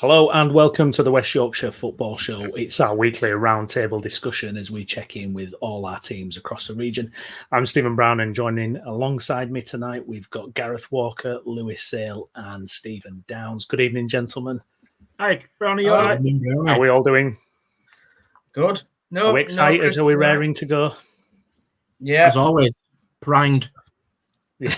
Hello and welcome to the West Yorkshire Football Show. It's our weekly roundtable discussion as we check in with all our teams across the region. I'm Stephen Brown, and joining alongside me tonight we've got Gareth Walker, Lewis Sale and Stephen Downs. Good evening, gentlemen. Hi, Brown, are you all right? How are we all doing? Good. Are we excited? Are we raring to go? Yeah. As always, primed. Yeah,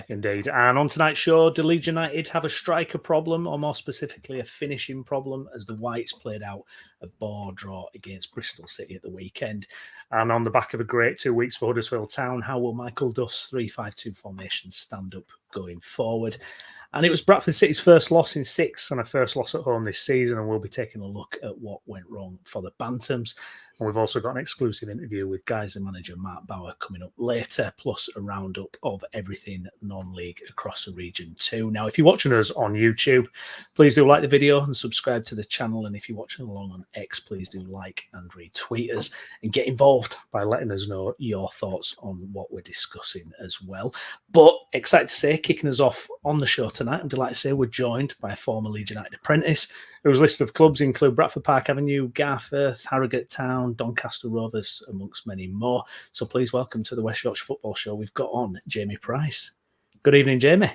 indeed. And on tonight's show, do Leeds United have a striker problem, or more specifically a finishing problem, as the Whites played out a BOWER draw against Bristol City at the weekend? And on the back of a great 2 weeks for Huddersfield Town, how will Michael Duffs' 3-5-2 formation stand up going forward? And it was Bradford City's first loss in 6 and a first loss at home this season, and we'll be taking a look at what went wrong for the Bantams. And we've also got an exclusive interview with Guisley manager Mark BOWER coming up later, plus a roundup of everything non-league across the region too. Now, if you're watching us on YouTube, please do like the video and subscribe to the channel. And if you're watching along on X, please do like and retweet us and get involved by letting us know your thoughts on what we're discussing as well. But excited to say, kicking us off on the show tonight, I'm delighted to say we're joined by a former Leeds United apprentice whose list of clubs include Bradford Park Avenue, Garforth, Harrogate Town, Doncaster Rovers, amongst many more. So please welcome to the West Yorkshire Football Show. We've got on Jamie Price. Good evening, Jamie.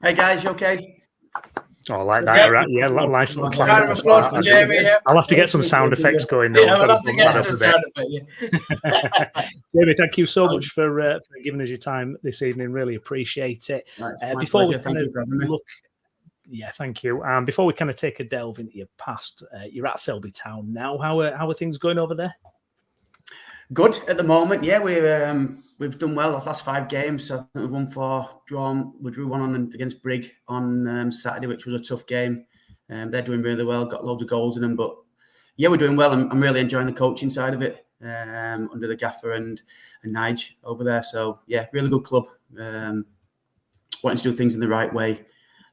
Hey guys, you okay? Oh, I like that. Right? Yeah, nice little clap. Round of applause for Jamie. Yeah. I'll have to get some sound effects going though. Yeah, I'll have to get some sound effects. Jamie, thank you so much for giving us your time this evening. Really appreciate it. Before we kind of look, yeah, thank you. Before we kind of take a delve into your past, you're at Selby Town now. How are things going over there? Good at the moment. Yeah, we've done well the last 5 games. So I think we've won 4, drawn. We drew 1 on against Brig on Saturday, which was a tough game. They're doing really well. Got loads of goals in them, but yeah, we're doing well. I'm really enjoying the coaching side of it under the gaffer and Nige over there. So yeah, really good club. Wanting to do things in the right way,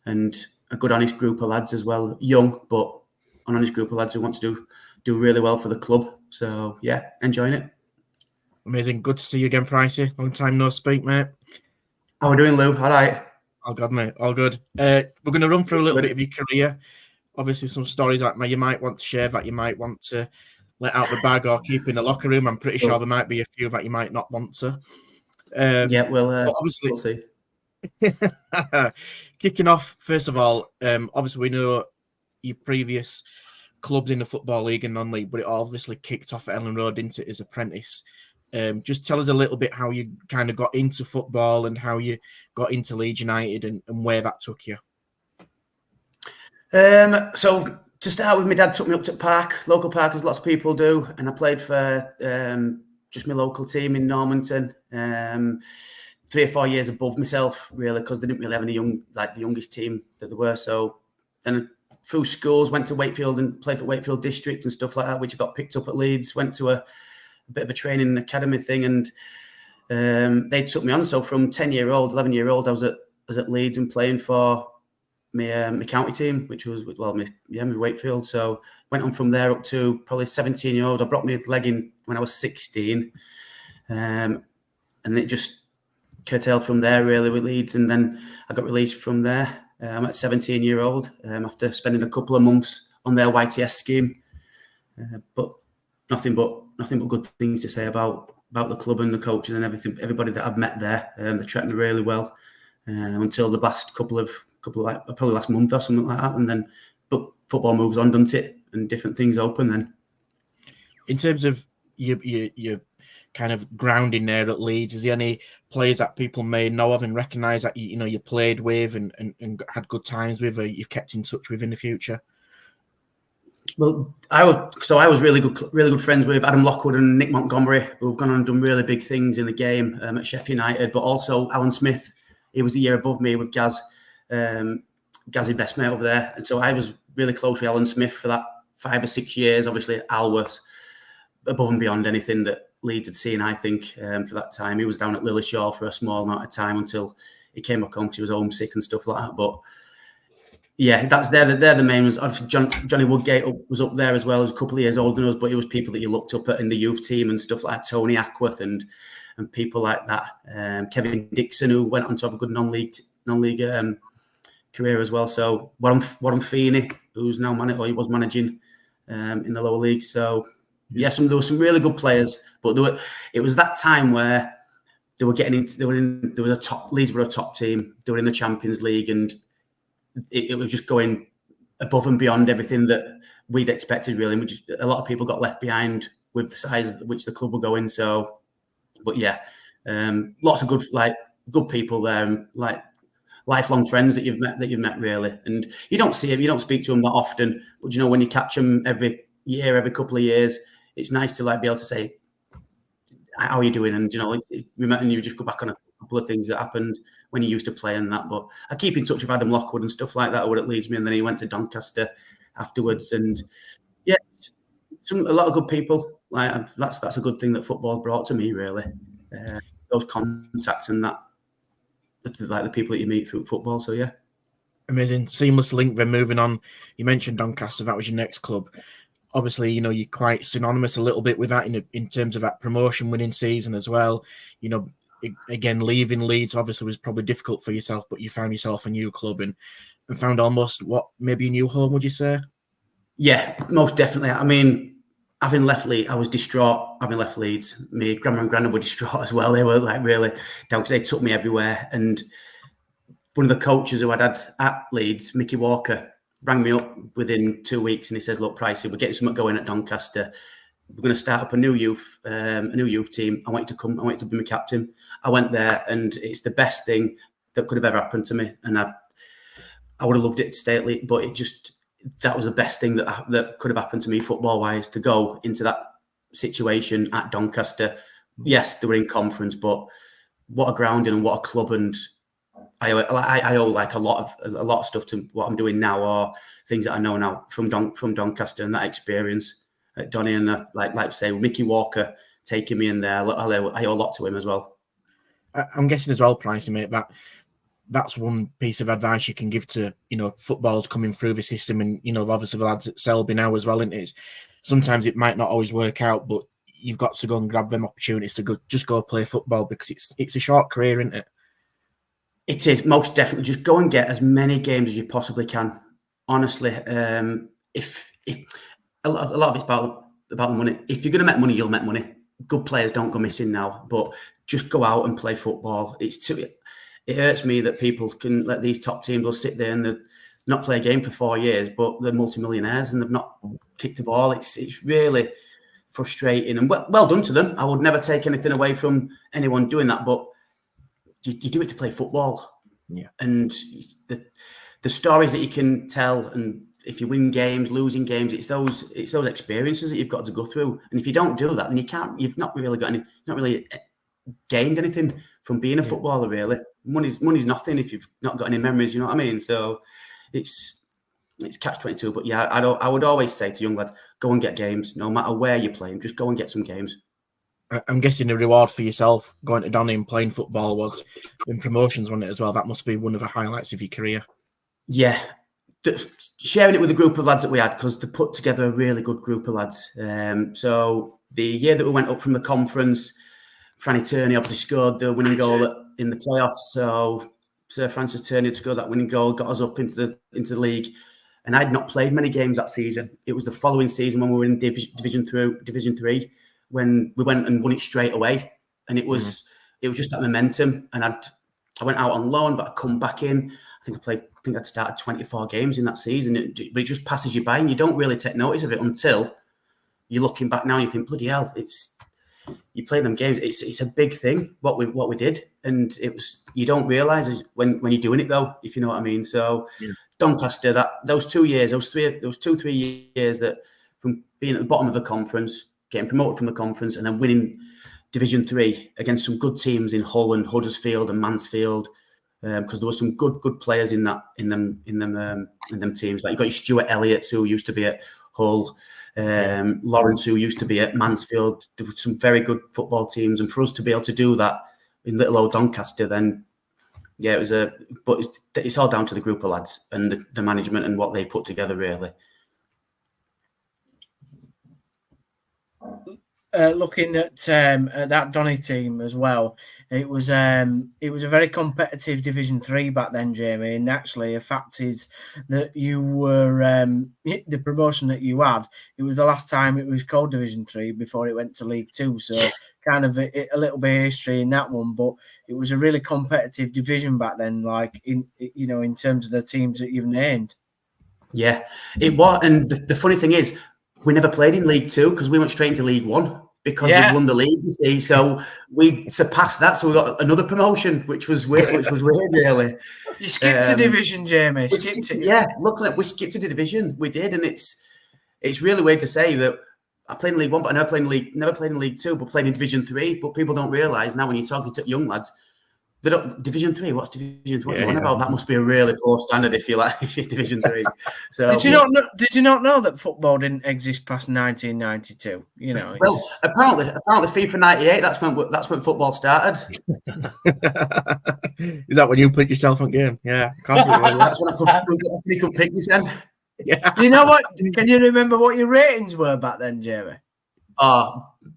and a good, honest group of lads as well. Young, but an honest group of lads who want to do really well for the club. So yeah, enjoying it. Amazing. Good to see you again, Pricey. Long time no speak, mate. How are we doing, Lou? All right. All good, mate. All good. We're going to run through a little bit of your career. Obviously, some stories that you might want to share, that you might want to let out the bag or keep in the locker room. I'm pretty sure there might be a few that you might not want to. Yeah, well, obviously, we'll see. Kicking off, first of all, obviously we know your previous clubs in the Football League and non-league, but it obviously kicked off at Ellen Road, didn't it, as apprentice? Just tell us a little bit how you kind of got into football and how you got into Leeds United and where that took you. So to start with, my dad took me up to Park, local park, as lots of people do, and I played for just my local team in Normanton. 3 or 4 years above myself, really, because they didn't really have any the youngest team that they were. So then through schools, went to Wakefield and played for Wakefield District and stuff like that, which I got picked up at Leeds. Went to a bit of a training academy thing, and they took me on. So from 10-year-old, 11-year-old, I was at Leeds and playing for my county team, which was my Wakefield. So went on from there up to probably 17-year-old. I broke my leg in when I was 16, and it just curtailed from there really with Leeds, and then I got released from there. I'm at 17-year-old after spending a couple of months on their YTS scheme, but nothing but good things to say about the club and the coaches and everything. Everybody that I've met there, they treated me really well until the last couple probably last month or something like that, and then but football moves on, doesn't it? And different things open then. In terms of your kind of grounding there at Leeds, is there any players that people may know of and recognise that you played with and had good times with, or you've kept in touch with in the future? Well, I was really good friends with Adam Lockwood and Nick Montgomery, who've gone on and done really big things in the game at Sheffield United, but also Alan Smith. He was a year above me with Gaz's best mate over there, and so I was really close with Alan Smith for that 5 or 6 years. Obviously, Al was above and beyond anything that Leeds had seen, I think, for that time. He was down at Lillyshaw for a small amount of time until he came back home because he was homesick and stuff like that. But yeah, they're the main ones. Obviously, Johnny Woodgate was up there as well. He was a couple of years older than us, but he was people that you looked up at in the youth team and stuff like Tony Ackworth and people like that. Kevin Dixon, who went on to have a good non-league career as well. So Warren Feeney, who's now he was managing in the lower league. So yeah, there were some really good players, but it was that time where they were getting into. Leeds were a top team. They were in the Champions League, and it was just going above and beyond everything that we'd expected, really. And a lot of people got left behind with the size at which the club were going. So, but yeah, lots of good people there, and lifelong friends that you've met really. And you don't see them, you don't speak to them that often, but you know, when you catch them every year, every couple of years, it's nice to be able to say, how are you doing? And you know, we met and you just go back on a couple of things that happened when you used to play and that. But I keep in touch with Adam Lockwood and stuff like that over at Leeds, and then he went to Doncaster afterwards. And yeah, a lot of good people. That's a good thing that football brought to me, really. Those contacts and that, the people that you meet through football. So yeah, amazing, seamless link. Then moving on, you mentioned Doncaster. That was your next club. Obviously, you know, you're quite synonymous a little bit with that in terms of that promotion winning season as well. You know, again, leaving Leeds obviously was probably difficult for yourself, but you found yourself a new club and found almost maybe a new home, would you say? Yeah, most definitely. I mean, having left Leeds, I was distraught having left Leeds. My grandma and granddad were distraught as well. They were really down because they took me everywhere. And one of the coaches who I'd had at Leeds, Mickey Walker, rang me up within 2 weeks and he said, "Look, Pricey, we're getting something going at Doncaster. We're going to start up a new youth team. I want you to come. I want you to be my captain." I went there, and it's the best thing that could have ever happened to me. And I would have loved it to stay at Leeds, but that was the best thing that could have happened to me football wise, to go into that situation at Doncaster. Yes, they were in conference, but what a grounding and what a club. And I owe like a lot of stuff to what I'm doing now, or things that I know now from Doncaster and that experience at Donny. And like say Mickey Walker taking me in there, I owe a lot to him as well. I'm guessing as well, Pricey, mate, that's one piece of advice you can give to, you know, footballers coming through the system, and you know, obviously the lads at Selby now as well. And sometimes it might not always work out, but you've got to go and grab them opportunities to go play football, because it's a short career, isn't it? It is, most definitely. Just go and get as many games as you possibly can. Honestly, if a lot of it's about the money. If you're going to make money, you'll make money. Good players don't go missing now, but just go out and play football. It hurts me that people can let these top teams will sit there and they'll not play a game for 4 years, but they're multimillionaires and they've not kicked a ball. It's really frustrating, and well done to them. I would never take anything away from anyone doing that, but you do it to play football. Yeah. And the stories that you can tell, and if you win games, losing games, it's those experiences that you've got to go through. And if you don't do that, then you've not really gained anything from being a footballer, really. Money's nothing if you've not got any memories, you know what I mean? So it's catch-22. But yeah, I would always say to young lads, go and get games, no matter where you're playing, just go and get some games. I'm guessing the reward for yourself going to Donny and playing football was in promotions, wasn't it, as well? That must be one of the highlights of your career. Yeah. Sharing it with the group of lads that we had, because they put together a really good group of lads. So the year that we went up from the conference, Franny Turney obviously scored the winning goal in the playoffs. So Sir Francis Turney had scored that winning goal, got us up into the league. And I'd not played many games that season. It was the following season when we were in Division 3, when we went and won it straight away. And it was just that momentum. And I went out on loan, but I come back in. I think I'd started 24 games in that season. But it just passes you by, and you don't really take notice of it until you're looking back now and you think, bloody hell, you play them games. It's a big thing what we did, and it was, you don't realise when you're doing it though, if you know what I mean. So Doncaster, those 2 years, those 2-3 years that from being at the bottom of the conference, getting promoted from the conference, and then winning Division 3 against some good teams in Hull and Huddersfield and Mansfield, because there were some good players in them teams. Like you've got your Stuart Elliott's, who used to be at Hull, Lawrence, who used to be at Mansfield. There were some very good football teams, and for us to be able to do that in little old Doncaster, then yeah, but it's all down to the group of lads and the management and what they put together, really. looking at that Donny team as well, it was a very competitive Division 3 back then, Jamie. And naturally, a fact is that you were the promotion that you had. It was the last time it was called Division 3 before it went to League 2. So kind of a little bit of history in that one, but it was a really competitive division back then. Like in terms of the teams that you've named. Yeah, it was. And the funny thing is, we never played in League 2 because we went straight into League 1 because we won the league, you see. So we surpassed that. So we got another promotion, which was weird, really. You skipped a division, Jamie. Yeah, looking at we skipped a division. We did, and it's really weird to say that I played in League 1, but I never played in League 2, but played in Division 3. But people don't realise now when you're talking to young lads, they don't Division 3. What's Division 3? What are you on about? That must be a really poor standard if you're Division 3. So did you not know that football didn't exist past 1992? You know. Well, apparently FIFA 98. That's when football started. Is that when you put yourself on game? Yeah, that's when you could pick this end. Yeah. You know what? Can you remember what your ratings were back then, Jamie?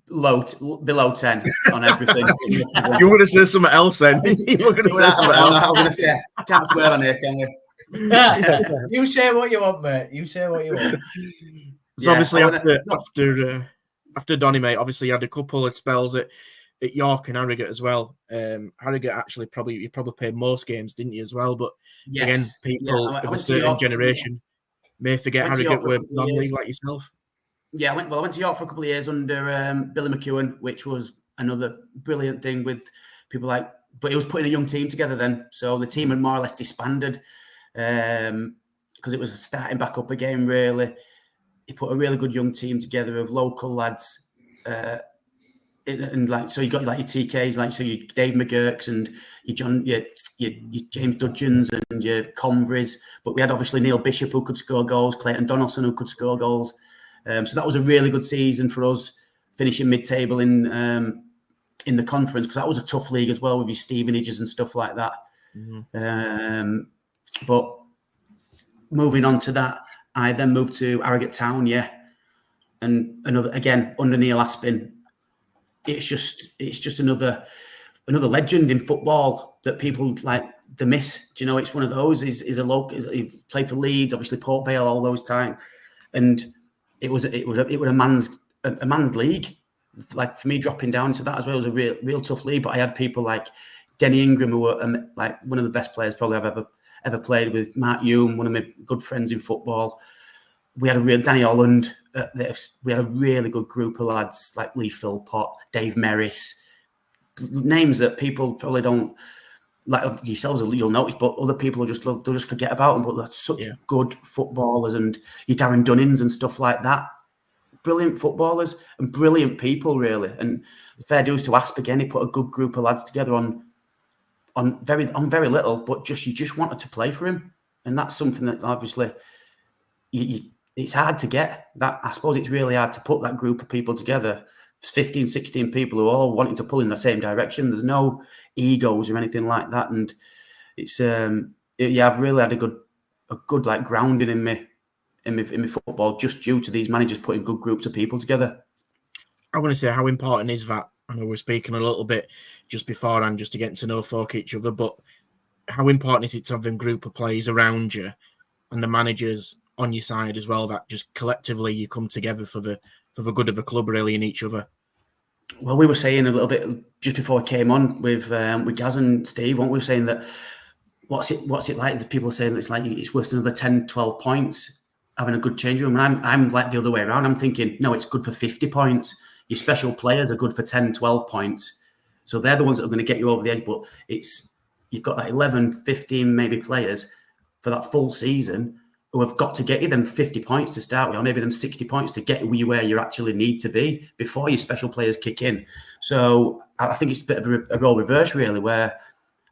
Below 10 on everything. You were going to say something else then. You were going to say something else. I was going to say, I can't swear on here, can we? You say what you want, mate. You say what you want. So obviously after Donny, mate, obviously you had a couple of spells at York and Harrogate as well. Harrogate actually you probably played most games, didn't you, as well? But again, people of a certain generation may forget Harrogate were non-league like yourself. Yeah, I went to York for a couple of years under Billy McEwen, which was another brilliant thing with people but he was putting a young team together then. So the team had more or less disbanded because it was starting back up again, really. He put a really good young team together of local lads. So you got your TKs, so your Dave McGurks and your James Dudgeons and your Converys. But we had obviously Neil Bishop who could score goals, Clayton Donaldson who could score goals. So that was a really good season for us, finishing mid-table in the conference, because that was a tough league as well with your Stevenages and stuff like that. Mm-hmm. But moving on to that, I then moved to Harrogate Town, and under Neil Aspin. It's just another legend in football that people they miss. Do you know? It's one of those. He's a local. He played for Leeds, obviously Port Vale, all those time, and it was a man's league. Like for me, dropping down to that as well was a real tough league. But I had people like Denny Ingram, who were one of the best players probably I've ever played with. Mark Hume, one of my good friends in football. We had a real Danny Holland. We had a really good group of lads like Lee Philpott, Dave Merris, names that people probably don't like yourselves. You'll notice, but other people they'll just forget about them. But they're such good footballers, and your Darren Dunnings and stuff like that. Brilliant footballers and brilliant people, really. And fair dues to Asp again. He put a good group of lads together on very little, but you just wanted to play for him, and that's something that obviously it's hard to get. That I suppose it's really hard to put that group of people together. 15, 16 people who are all wanting to pull in the same direction. There's no egos or anything like that, and it's I've really had a good like grounding in me football just due to these managers putting good groups of people together. I want to say, how important is that? I know we're speaking a little bit just beforehand, just to get to know folk each other, but how important is it to have them group of players around you and the managers on your side as well, that just collectively you come together for the good of the club, really, and each other? Well, we were saying a little bit just before we came on with Gaz and Steve, weren't we, saying that what's it like? The people are saying that it's worth another 10, 12 points having a good change room. And I'm like the other way around. I'm thinking, no, it's good for 50 points. Your special players are good for 10, 12 points. So they're the ones that are going to get you over the edge. But you've got that 11, 15 maybe players for that full season who have got to get you them 50 points to start with, or maybe them 60 points to get you where you actually need to be before your special players kick in. So I think it's a bit of a role reverse, really, where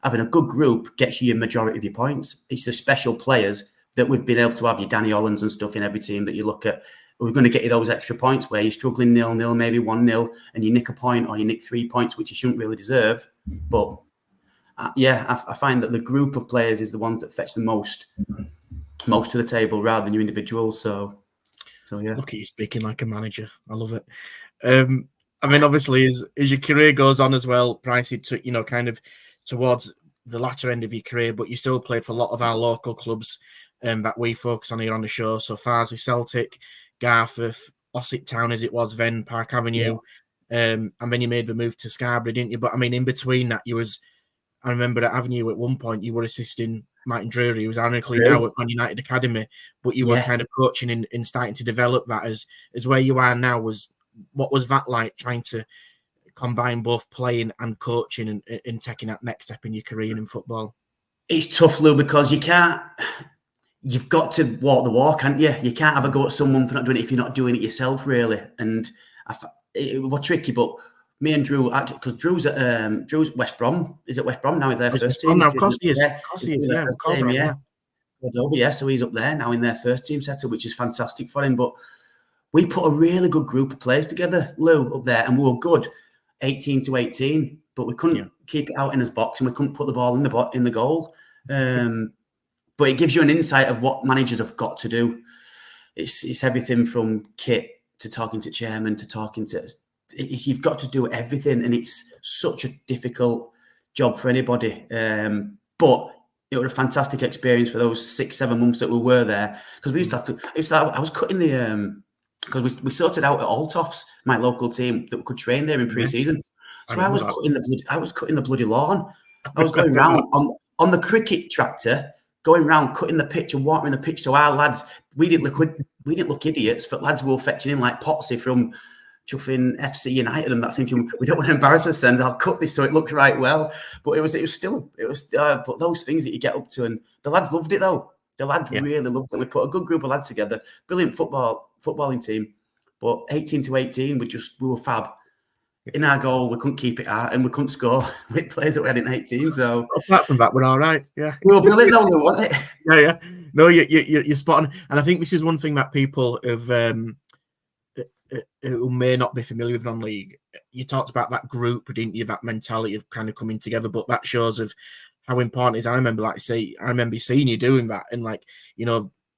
having a good group gets you your majority of your points. It's the special players that we've been able to have, your Danny Hollands and stuff in every team that you look at. We're going to get you those extra points where you're struggling 0-0, maybe 1-0, and you nick a point or you nick 3 points, which you shouldn't really deserve. But I find that the group of players is the ones that fetch the most to the table rather than your individuals. So yeah. Look at you speaking like a manager. I love it. I mean, obviously, as your career goes on as well, Bryce, kind of towards the latter end of your career, but you still played for a lot of our local clubs that we focus on here on the show. So Farsley Celtic, Garforth, Ossett Town as it was then, Park Avenue, and then you made the move to Scarborough, didn't you? But I mean, in between that, I remember at Avenue at one point you were assisting Martin Drury, who was ironically now at Man United Academy, but you were kind of coaching and starting to develop that as where you are now. What was that like, trying to combine both playing and coaching and taking that next step in your career in football? It's tough, Lou, because you've got to walk the walk, can't you? You can't have a go at someone for not doing it if you're not doing it yourself, really. And it was tricky, but me and Drew, because Drew's West Brom. Is at West Brom now in their first team. Of course he is. Of course he is. Yeah, so he's up there now in their first team setup, which is fantastic for him. But we put a really good group of players together, Lou, up there, and we were good 18 to 18, but we couldn't keep it out in his box and we couldn't put the ball in the goal. But it gives you an insight of what managers have got to do. It's everything from kit to talking to chairman to talking to... you've got to do everything, and it's such a difficult job for anybody. But it was a fantastic experience for those 6-7 months that we were there, because we used to have to... I was cutting the... because we sorted out at Altofts, my local team, that we could train there in pre-season. So I was cutting the bloody lawn. I was going round on the cricket tractor, going round cutting the pitch and watering the pitch. So our lads, we didn't look idiots, but lads were fetching in like Potsy from chuffing FC United and that, thinking we don't want to embarrass ourselves. I'll cut this so it looks right well. But it was but those things that you get up to, and the lads loved it though. The lads really loved it. We put a good group of lads together, brilliant footballing team. But 18 to 18, we were fab. In our goal, we couldn't keep it out, and we couldn't score with players that we had in 18. So apart from that, we're all right. Yeah, we were brilliant though, wasn't it? Yeah. No, you're spot on. And I think this is one thing that people who may not be familiar with non-league. You talked about that group, didn't you? That mentality of kind of coming together, but that shows of how important it is. I remember seeing you doing that, and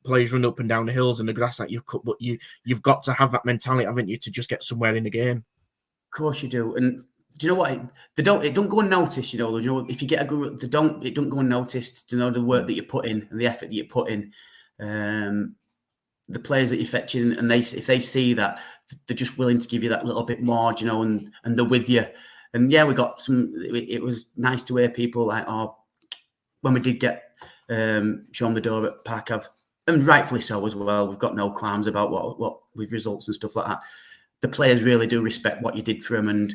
players run up and down the hills and the grass that you've cut, but you've got to have that mentality, haven't you, to just get somewhere in the game. Of course you do. And do you know what? It don't go unnoticed, if you get a group, it don't go unnoticed to know the work that you put in and the effort that you put in. The players that you're fetching, and if they see that, they're just willing to give you that little bit more, and they're with you. And yeah, we got some, it was nice to hear people like, when we did get shown the door at Park Ave, and rightfully so as well. We've got no qualms about what with results and stuff like that. The players really do respect what you did for them and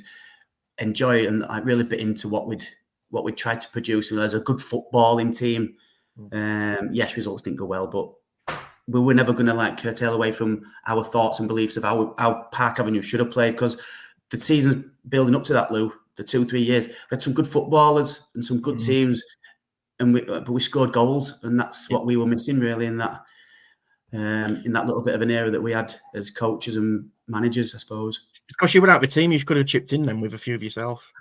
enjoy it, and I really bit into what we'd tried to produce. And there's a good footballing team. Yes, results didn't go well, but we were never going to curtail away from our thoughts and beliefs of how Park Avenue should have played, because the season's building up to that, Lou. The 2-3 years, we had some good footballers and some good teams, but we scored goals, and that's what we were missing really in that little bit of an era that we had as coaches and managers, I suppose. Because you were out of the team, you could have chipped in then with a few of yourself.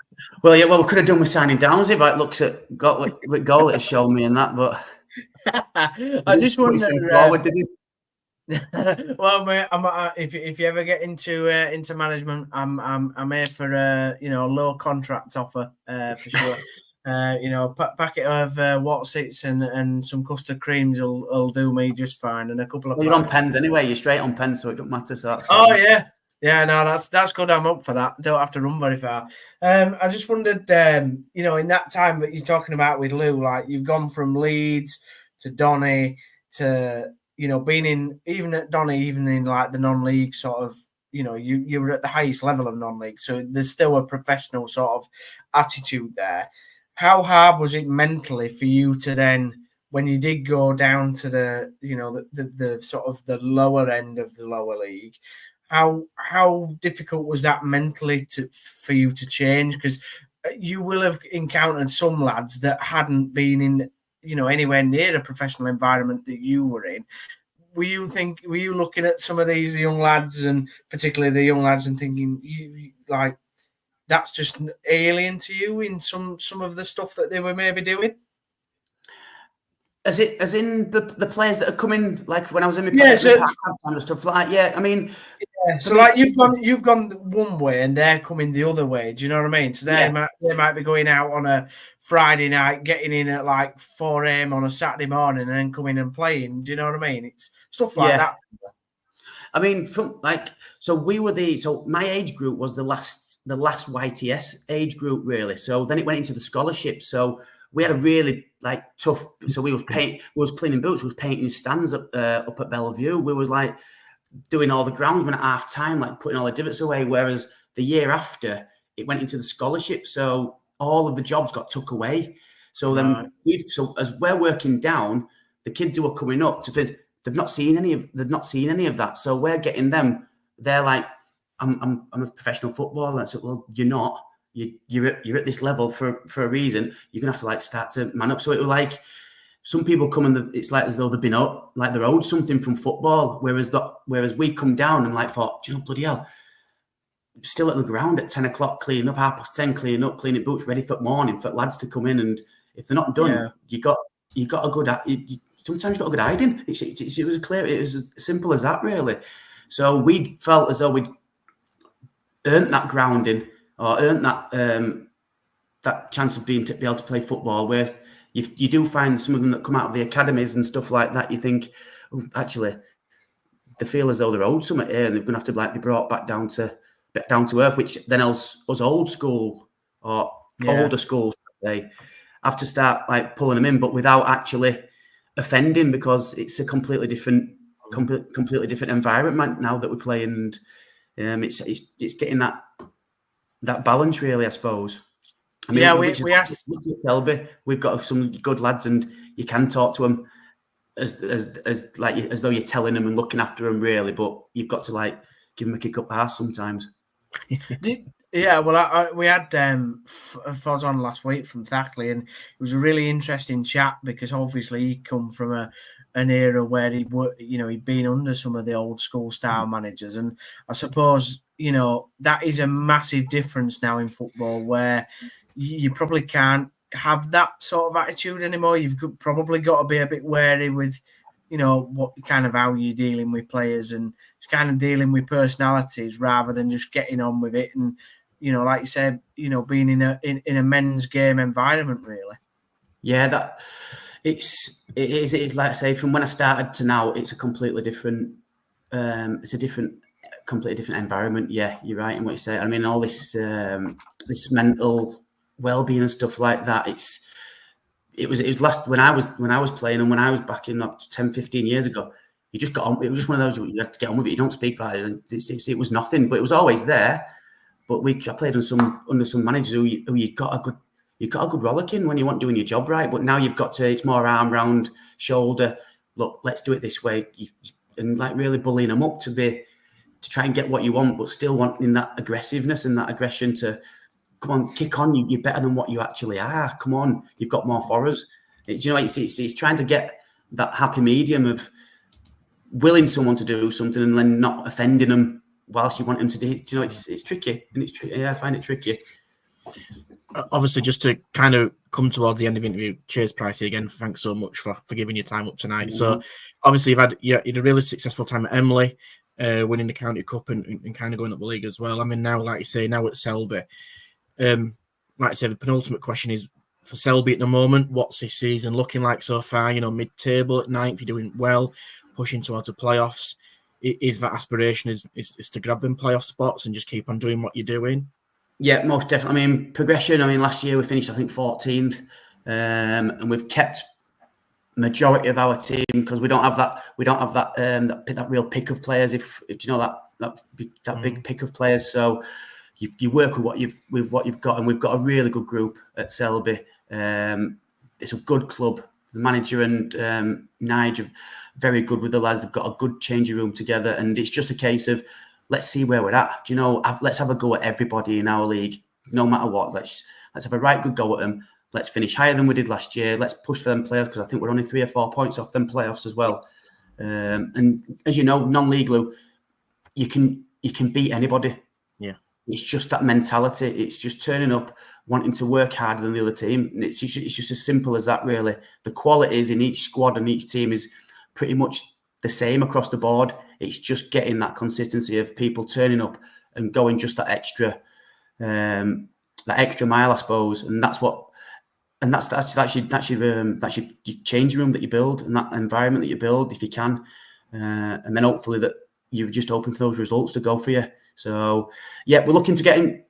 Well, we could have done with signing Downsy, but it looks at what goal it showed me in that, but I just wonder. Forward, did you? Well, mate, if you ever get into management, I'm here for a low contract offer for sure. Packet of Watsits and some custard creams will do me just fine, and a couple of. Well, you're on pens anyway. You're straight on pens, so it don't matter. So that's. Yeah. No, that's good. I'm up for that. Don't have to run very far. I just wondered, in that time that you're talking about with Lou, like you've gone from Leeds to Donny to being in even at Donny, even in like the non-league sort of. You were at the highest level of non-league, so there's still a professional sort of attitude there. How hard was it mentally for you to then, when you did go down to the the sort of the lower end of the lower league, how difficult was that mentally for you to change? Because you will have encountered some lads that hadn't been in anywhere near a professional environment that you were in. Were you looking at some of these young lads, and particularly the young lads, and thinking that's just alien to you in some of the stuff that they were maybe doing? As in the players that are coming, like when I was in my time and stuff like I mean, so like you've gone one way and they're coming the other way. Do you know what I mean? So they might be going out on a Friday night, getting in at like 4 a.m. on a Saturday morning, and then coming and playing. Do you know what I mean? It's stuff like that. I mean, so my age group was the last YTS age group really. So then it went into the scholarship. So we had a really tough. So we was cleaning boots, we was painting stands up at Bellevue. We was like doing all the groundsmen at half time, like putting all the divots away. Whereas the year after, it went into the scholarship. So all of the jobs got took away. So then as we're working down, the kids who are coming up they've not seen any of that. So we're getting them. They're like, I'm a professional footballer. And I said, well, you're not. You're at this level for a reason. You're gonna have to start to man up. So it was like some people come and it's like as though they've been up, like they're owed something from football. Whereas we come down and thought, bloody hell, still at the ground at 10 o'clock, cleaning up, 10:30, cleaning boots, ready for morning for lads to come in. And if they're not done, you got a good. Sometimes you got a good hiding. It was as simple as that, really. So we felt as though we'd earned that grounding or earned that chance of be able to play football. Where you do find some of them that come out of the academies and stuff like that. You think, actually, they feel as though they're owed something here, and they're going to have to be brought back down to earth. Which then us old school or older schools, they have to start pulling them in, but without actually offending, because it's a completely different environment now that we play, and it's getting that balance, really, I suppose. I mean, we asked Selby. We've got some good lads, and you can talk to them as though you're telling them and looking after them, really. But you've got to give them a kick up the arse sometimes. Yeah, well, we had Foz on last week from Thackley, and it was a really interesting chat because obviously he'd come from an era where he'd been under some of the old school style managers, and I suppose that is a massive difference now in football where you probably can't have that sort of attitude anymore. You've probably got to be a bit wary with what kind of how you're dealing with players, and it's kind of dealing with personalities rather than just getting on with it. And like you said, being in a men's game environment, really. Yeah, that it is like I say, from when I started to now, it's a completely different. Completely different environment. Yeah, you're right in what you say. I mean, all this mental well-being and stuff like that. It was last when I was playing, and when I was back in 10, 15 years ago, you just got on. It was just one of those you had to get on with it. You don't speak about it. It was nothing, but it was always there. But I played under some managers who you got a good rollicking when you weren't doing your job right. But now you've got to. It's more arm round, shoulder. Look, let's do it this way, and really bullying them up to try and get what you want, but still wanting that aggressiveness and that aggression to. Come on, kick on! You're better than what you actually are. Come on, you've got more for us. It's trying to get that happy medium of willing someone to do something and then not offending them whilst you want them to do it. It's tricky, and I find it tricky. Obviously, just to kind of come towards the end of the interview, cheers, Pricey, again. Thanks so much for giving your time up tonight. Mm-hmm. So, obviously, you had a really successful time at Emily, winning the County Cup and kind of going up the league as well. I mean, now, like you say, now at Selby. Like I say, the penultimate question is for Selby at the moment. What's this season looking like so far? Mid-table at 9th, you're doing well, pushing towards the playoffs. Is that aspiration is to grab them playoff spots and just keep on doing what you're doing? Yeah, most definitely. I mean, progression. I mean, last year we finished, I think, 14th, and we've kept majority of our team because we don't have that. We don't have that real pick of players. If you know that big pick of players, so. You work with what you've got, and we've got a really good group at Selby. It's a good club. The manager and Nigel very good with the lads. They've got a good changing room together, and it's just a case of let's see where we're at. Let's have a go at everybody in our league, no matter what. Let's have a right good go at them. Let's finish higher than we did last year. Let's push for them playoffs because I think we're only 3 or 4 points off them playoffs as well. And as you know, non-league, you can beat anybody. Yeah. It's just that mentality. It's just turning up, wanting to work harder than the other team. And it's just as simple as that, really. The qualities in each squad and each team is pretty much the same across the board. It's just getting that consistency of people turning up and going just that extra mile, I suppose. And that's your changing room that you build and that environment that you build, if you can. And then hopefully that you're just hoping for those results to go for you. So, yeah, we're looking to get him.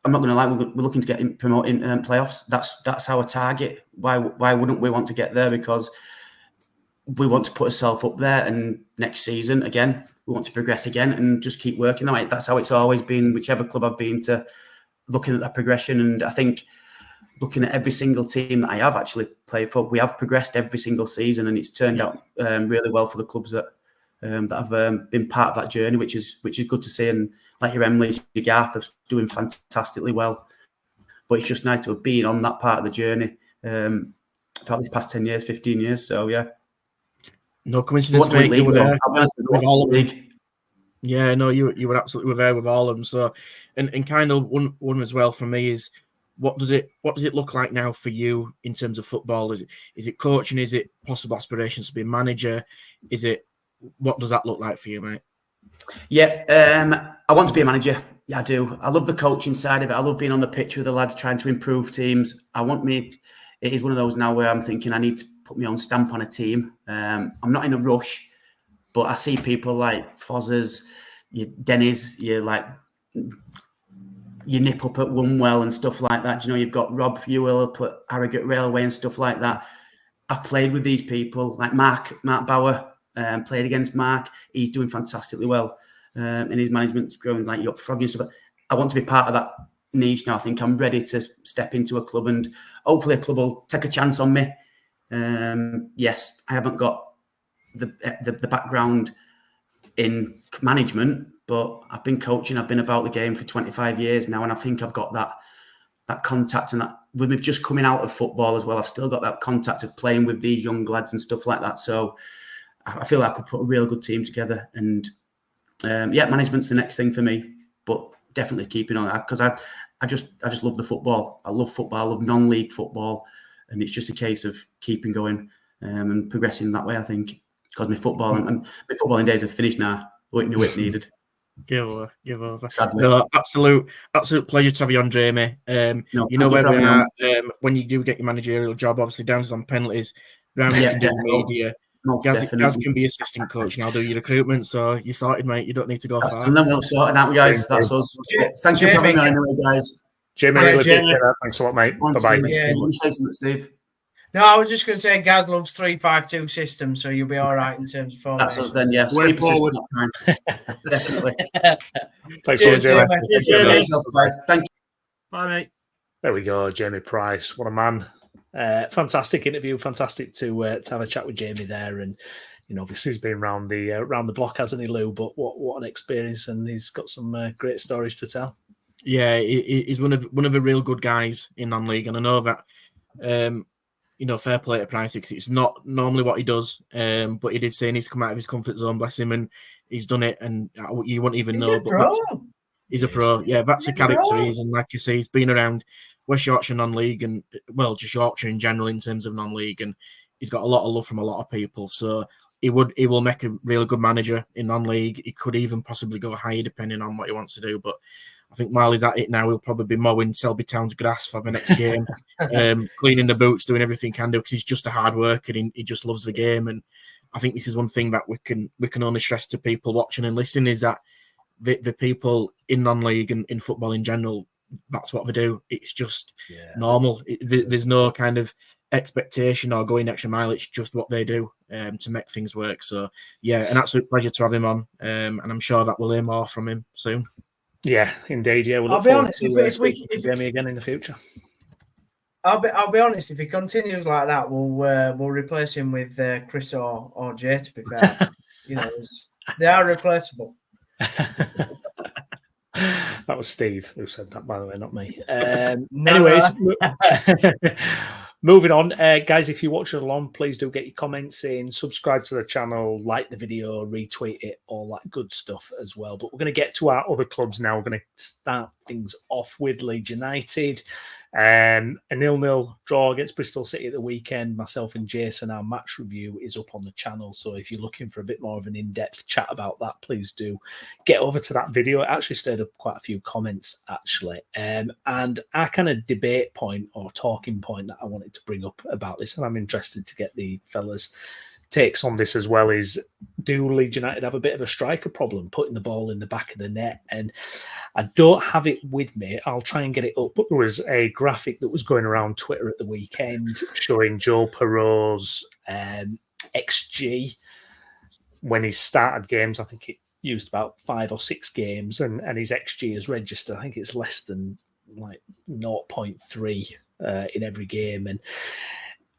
I'm not going to lie, we're looking to get him promoting playoffs. That's our target. Why wouldn't we want to get there? Because we want to put ourselves up there, and next season again, we want to progress again and just keep working on it. That's how it's always been, whichever club I've been to, looking at that progression. And I think looking at every single team that I have actually played for, we have progressed every single season, and it's turned out really well for the clubs that have been part of that journey, which is good to see. And like your Emily's, your Garth are doing fantastically well. But it's just nice to have been on that part of the journey throughout these past 10 years, 15 years. So, yeah. No coincidence, mate. You were there with all of them. Yeah, no, you were absolutely there with all of them. So, and kind of one as well for me is, what does it look like now for you in terms of football? Is it coaching? Is it possible aspirations to be a manager? What does that look like for you, mate? Yeah, I want to be a manager. Yeah, I do. I love the coaching side of it. I love being on the pitch with the lads, trying to improve teams. It is one of those now where I'm thinking I need to put my own stamp on a team. I'm not in a rush, but I see people like Fozzers, your Dennis, you nip up at Wunwell and stuff like that. You know, you've got Rob Ewell up at Harrogate Railway and stuff like that. I've played with these people, like Mark BOWER, played against Mark. He's doing fantastically well. And his management's growing like York Frog and stuff. I want to be part of that niche now. I think I'm ready to step into a club, and hopefully a club will take a chance on me. Yes, I haven't got the background in management, but I've been coaching. I've been about the game for 25 years now, and I think I've got that contact, and that with me just coming out of football as well, I've still got that contact of playing with these young lads and stuff like that. So I feel like I could put a real good team together, and management's the next thing for me, but definitely keeping on that, because I just love the football. I love football. I love non-league football, and it's just a case of keeping going and progressing that way, I think, because my footballing days are finished now. What knew it needed. Give over. Sadly. No, absolute pleasure to have you on, Jamie. You know where we are when you do get your managerial job. Obviously, Downs on penalties, Brown can do media. Gaz can be assistant coach, and I'll do your recruitment. So you sorted, mate. You don't need to go far. We're sorting out, guys. That's us. Thanks for having me on anyway, guys. Jamie, really appreciate that. Thanks a lot, mate. Bye-bye. Yeah, you say something, Steve. No, I was just going to say Gaz loves 3-5-2 system, so you'll be all right in terms of formation. That's us then, yeah. Sweep forward. Definitely. Thanks a lot, Jamie. Thank you. Bye, mate. There we go, Jamie Price. What a man. Fantastic interview. Fantastic to have a chat with Jamie there. And, obviously he's been around the block, hasn't he, Lou? But what an experience, and he's got some great stories to tell. Yeah, he's one of the real good guys in non-league, and I know that fair play to Price, because it's not normally what he does. But he did say he's come out of his comfort zone, bless him, and he's done it. And you wouldn't even know. He's a pro. Yeah, that's a character he is, and like you say, he's been around West Yorkshire non-league and just Yorkshire in general in terms of non-league, and he's got a lot of love from a lot of people. So he will make a really good manager in non-league. He could even possibly go higher depending on what he wants to do. But I think while he's at it now, he'll probably be mowing Selby Town's grass for the next game, cleaning the boots, doing everything he can do, because he's just a hard worker and he just loves the game. And I think this is one thing that we can only stress to people watching and listening, is that the people in non-league and in football in general, that's what they do. It's just normal. There's no kind of expectation or going extra mile. It's just what they do to make things work. So, yeah, an absolute pleasure to have him on, and I'm sure that we'll hear more from him soon. Yeah, indeed. Yeah, I'll be honest. If Jamie again in the future, I'll be honest. If he continues like that, we'll replace him with Chris or Jay. To be fair, they are replaceable. That was Steve who said that, by the way, not me. No, Anyways, Moving on, guys, if you're watching along, please do get your comments in, subscribe to the channel, like the video, retweet it, all that good stuff as well. But we're going to get to our other clubs now. We're going to start things off with Leeds United. A 0-0 draw against Bristol City at the weekend. Myself and Jason, our match review is up on the channel. So if you're looking for a bit more of an in-depth chat about that, please do get over to that video. It actually stirred up quite a few comments, actually. And our kind of debate point or talking point that I wanted to bring up about this, and I'm interested to get the fellas' takes on this as well, is do Leeds United have a bit of a striker problem putting the ball in the back of the net? And I don't have it with me. I'll try and get it up. But there was a graphic that was going around Twitter at the weekend showing Joe Perreault's XG when he started games. I think it used about 5 or 6 games, and his XG is registered. I think it's less than like 0.3 in every game. And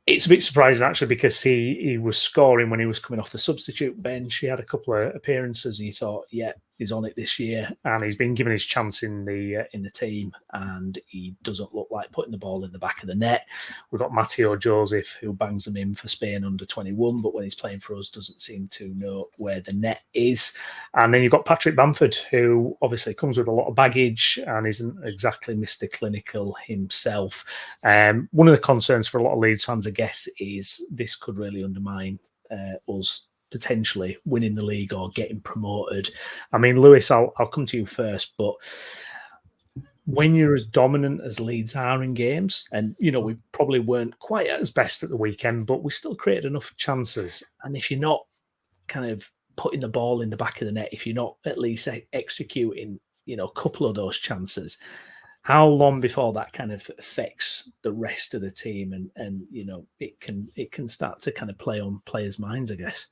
it's a bit surprising, actually, because he was scoring when he was coming off the substitute bench. He had a couple of appearances and you thought, yeah, he's on it this year. And he's been given his chance in the team, and he doesn't look like putting the ball in the back of the net. We've got Matteo Joseph, who bangs them in for Spain under 21, but when he's playing for us, doesn't seem to know where the net is. And then you've got Patrick Bamford, who obviously comes with a lot of baggage and isn't exactly Mr. Clinical himself. One of the concerns for a lot of Leeds fans, I guess, is this could really undermine us potentially winning the league or getting promoted. I mean, Lewis, I'll come to you first, but when you're as dominant as Leeds are in games, and, you know, we probably weren't quite at as best at the weekend, but we still created enough chances. And if you're not kind of putting the ball in the back of the net, if you're not at least executing, you know, a couple of those chances, how long before that kind of affects the rest of the team, and you know, it can start to kind of play on players' minds, I guess.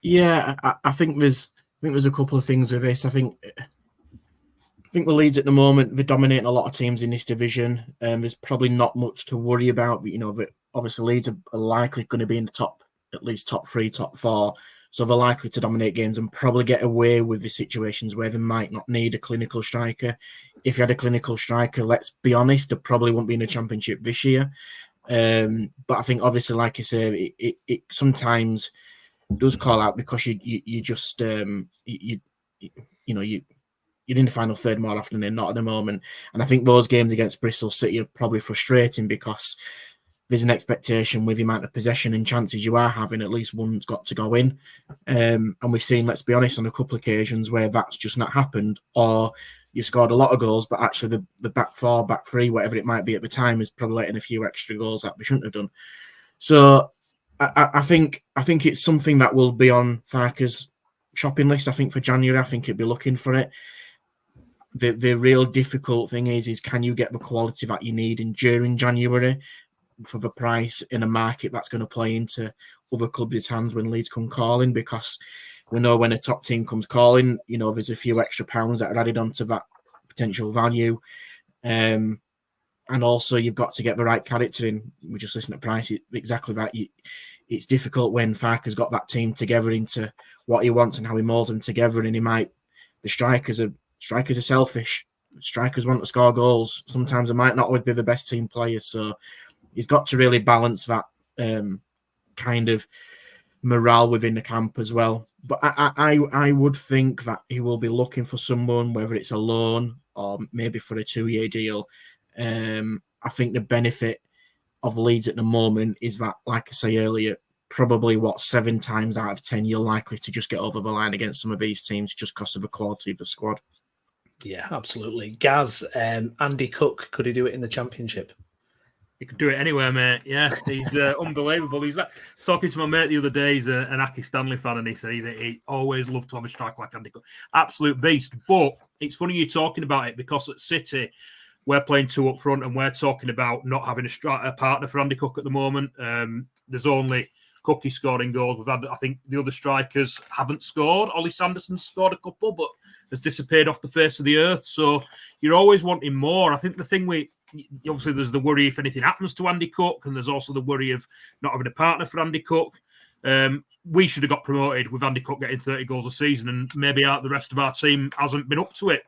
Yeah, I think there's a couple of things with this. I think the Leeds at the moment, they're dominating a lot of teams in this division. There's probably not much to worry about. You know, that obviously Leeds are likely going to be in the top, at least top 3, top 4. So they're likely to dominate games and probably get away with the situations where they might not need a clinical striker. If you had a clinical striker, let's be honest, they probably won't be in the Championship this year. But I think, obviously, like you say, it sometimes does call out because you just you're in the final third more often than not at the moment. And I think those games against Bristol City are probably frustrating because there's an expectation with the amount of possession and chances you are having, at least one's got to go in. And we've seen, let's be honest, on a couple of occasions where that's just not happened, or you've scored a lot of goals, but actually the back 4, back 3, whatever it might be at the time, is probably letting a few extra goals that we shouldn't have done. So I think it's something that will be on Farke's shopping list. I think for January, I think he'll be looking for it. The real difficult thing is can you get the quality that you need during January for the price in a market that's going to play into other clubs' hands when Leeds come calling? Because we know when a top team comes calling, you know, there's a few extra pounds that are added onto that potential value. And also you've got to get the right character in. We just listen to Price, exactly that. It's difficult when Farke's got that team together into what he wants and how he molds them together. And the strikers are selfish. Strikers want to score goals. Sometimes they might not always be the best team players. So he's got to really balance that kind of morale within the camp as well. But I would think that he will be looking for someone, whether it's a loan or maybe for a 2-year deal. I think the benefit of Leeds at the moment is that, like I say earlier, probably 7 times out of 10 you're likely to just get over the line against some of these teams just because of the quality of the squad. Yeah, absolutely. Gaz, Andy Cook, could he do it in the Championship? He could do it anywhere, mate. Yeah, he's unbelievable. He's talking to my mate the other day. He's an Aki Stanley fan, and he said he always loved to have a striker like Andy Cook. Absolute beast. But it's funny you're talking about it because at City, we're playing 2 up front, and we're talking about not having a partner for Andy Cook at the moment. There's only Cookie scoring goals. We've had, I think, the other strikers haven't scored. Ollie Sanderson's scored a couple, but has disappeared off the face of the earth. So you're always wanting more. I think the thing obviously there's the worry if anything happens to Andy Cook, and there's also the worry of not having a partner for Andy Cook. We should have got promoted with Andy Cook getting 30 goals a season, and maybe the rest of our team hasn't been up to it.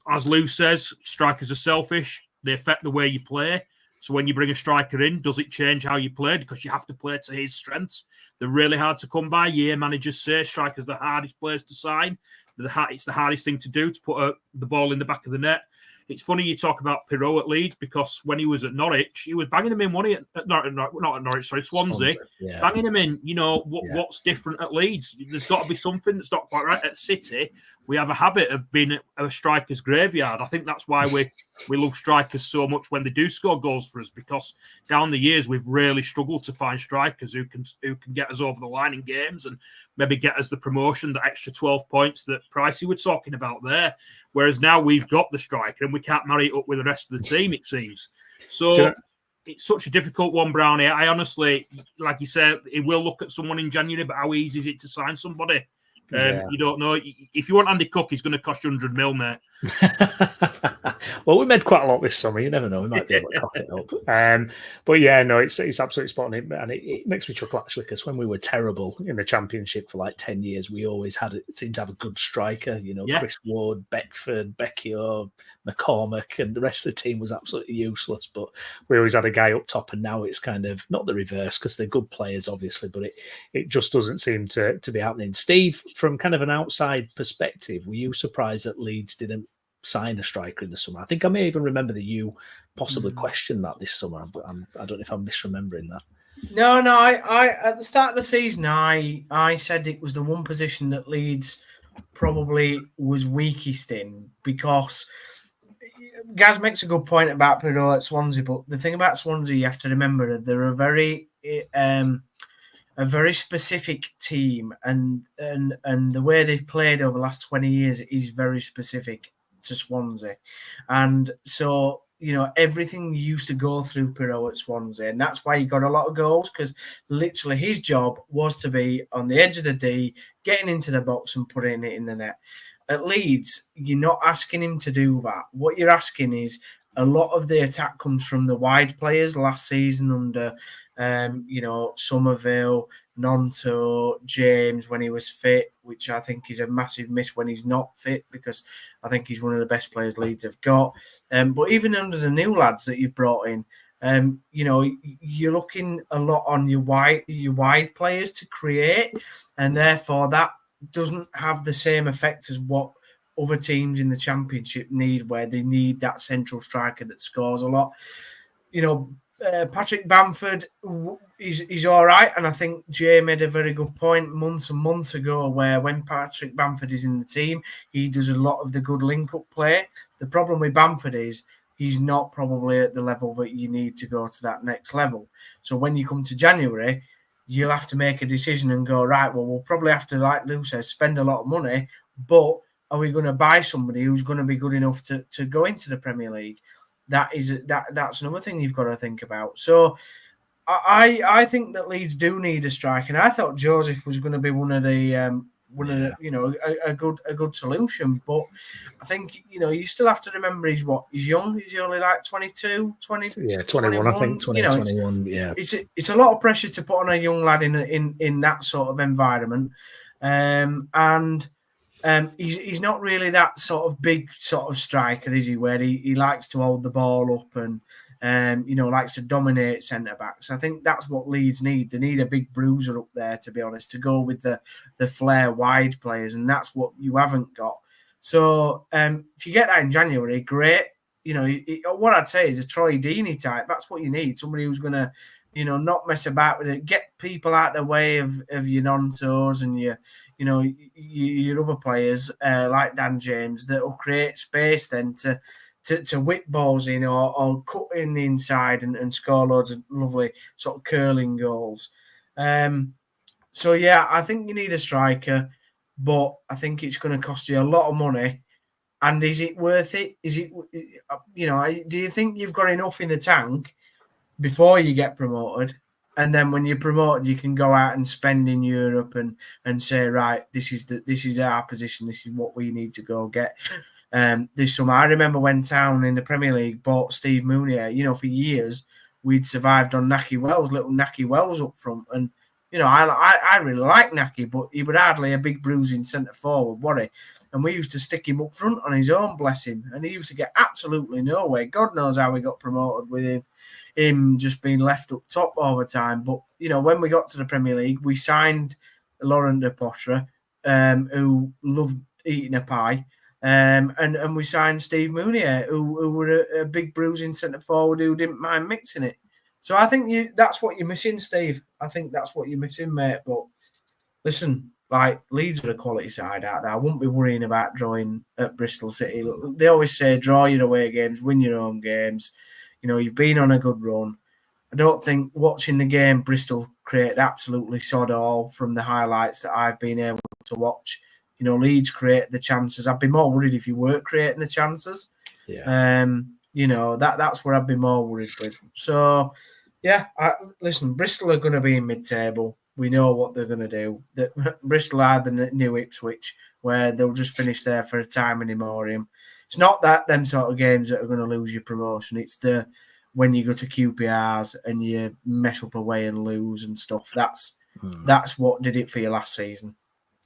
As Lou says, strikers are selfish. They affect the way you play. So when you bring a striker in, does it change how you play? Because you have to play to his strengths. They're really hard to come by. Managers say strikers are the hardest players to sign. It's the hardest thing to do, to put the ball in the back of the net. It's funny you talk about Pirot at Leeds, because when he was at Norwich, he was banging him in, wasn't he? Not at Norwich, sorry, Swansea. Yeah. Banging him in. What's different at Leeds? There's got to be something that's not quite right. At City, we have a habit of being a striker's graveyard. I think that's why we love strikers so much when they do score goals for us, because down the years we've really struggled to find strikers who can get us over the line in games and maybe get us the promotion, the extra 12 points that Pricey was talking about there. Whereas now we've got the striker and we can't marry it up with the rest of the team, it seems. So it's such a difficult one, Brownie. I honestly, like you said, it will look at someone in January, but how easy is it to sign somebody? You don't know. If you want Andy Cook, he's going to cost you 100 mil, mate. Well, we made quite a lot this summer. You never know. We might be able to cock it up. But yeah, no, it's absolutely spot on. And it makes me chuckle, actually, because when we were terrible in the Championship for like 10 years, we always seemed to have a good striker. Chris Ward, Beckford, Becchio, McCormack, and the rest of the team was absolutely useless. But we always had a guy up top, and now it's kind of not the reverse, because they're good players, obviously, but it just doesn't seem to be happening. Steve, from kind of an outside perspective, were you surprised that Leeds didn't sign a striker in the summer? I think I may even remember that you possibly questioned that this summer, but I don't know if I'm misremembering that. No, I at the start of the season, I said it was the one position that Leeds probably was weakest in, because Gaz makes a good point about Pirot at Swansea, but the thing about Swansea, you have to remember that they're a very specific team, and the way they've played over the last 20 years is very specific to Swansea. And so, everything used to go through Pirot at Swansea, and that's why he got a lot of goals, because literally his job was to be on the edge of the D, getting into the box and putting it in the net. At Leeds, you're not asking him to do that. What you're asking is, a lot of the attack comes from the wide players last season under Somerville, Nonto, James when he was fit, which I think is a massive miss when he's not fit, because I think he's one of the best players Leeds have got. But even under the new lads that you've brought in, you're looking a lot on your wide players to create, and therefore that doesn't have the same effect as what other teams in the Championship need, where they need that central striker that scores a lot. Patrick Bamford is all right, and I think Jay made a very good point months and months ago, where when Patrick Bamford is in the team, he does a lot of the good link-up play. The problem with Bamford is he's not probably at the level that you need to go to that next level. So when you come to January, you'll have to make a decision and go, right, well, we'll probably have to, like Lou says, spend a lot of money, but are we going to buy somebody who's going to be good enough to go into the Premier League? That's another thing you've got to think about. So I think that Leeds do need a strike, and I thought Joseph was going to be one of the a good solution. But I think you still have to remember he's young. He's only like 22, 20. Yeah, 21. I think 21. Yeah, it's a lot of pressure to put on a young lad in that sort of environment, and. He's not really that sort of big sort of striker, is he? Where he likes to hold the ball up and likes to dominate centre backs. I think that's what Leeds need. They need a big bruiser up there, to be honest, to go with the flair wide players, and that's what you haven't got. So if you get that in January, great. What I'd say is a Troy Deeney type. That's what you need. Somebody who's going to, not mess about with it. Get people out of the way of your Nontos and your other players like Dan James that will create space then to whip balls in or cut in the inside and score loads of lovely sort of curling goals. So yeah, I think you need a striker, but I think it's going to cost you a lot of money. And is it worth it? Is it, do you think you've got enough in the tank before you get promoted? And then when you're promoted, you can go out and spend in Europe and say, right, this is our position. This is what we need to go get this summer. I remember when Town in the Premier League bought Steve Mounier. For years we'd survived on little Naki Wells up front, and I really like Naki, but he was hardly a big bruising centre forward, was he? And we used to stick him up front on his own, bless him, and he used to get absolutely nowhere. God knows how we got promoted with him. him just being left up top all the time. But, when we got to the Premier League, we signed Laurent de Poitre, who loved eating a pie. And we signed Steve Mounier, who were a big bruising centre forward who didn't mind mixing it. So I think that's what you're missing, Steve. I think that's what you're missing, mate. But listen, Leeds are a quality side out there. I wouldn't be worrying about drawing at Bristol City. They always say draw your away games, win your home games. You've been on a good run. I don't think watching the game, Bristol created absolutely sod all from the highlights that I've been able to watch. Leeds create the chances. I'd be more worried if you weren't creating the chances. Yeah. That's where I'd be more worried with. So, yeah, listen, Bristol are going to be in mid-table. We know what they're going to do. Bristol are the new Ipswich, where they'll just finish there for a time in memoriam. It's not them sort of games that are going to lose your promotion. It's when you go to QPRs and you mess up away and lose and stuff. That's what did it for you last season.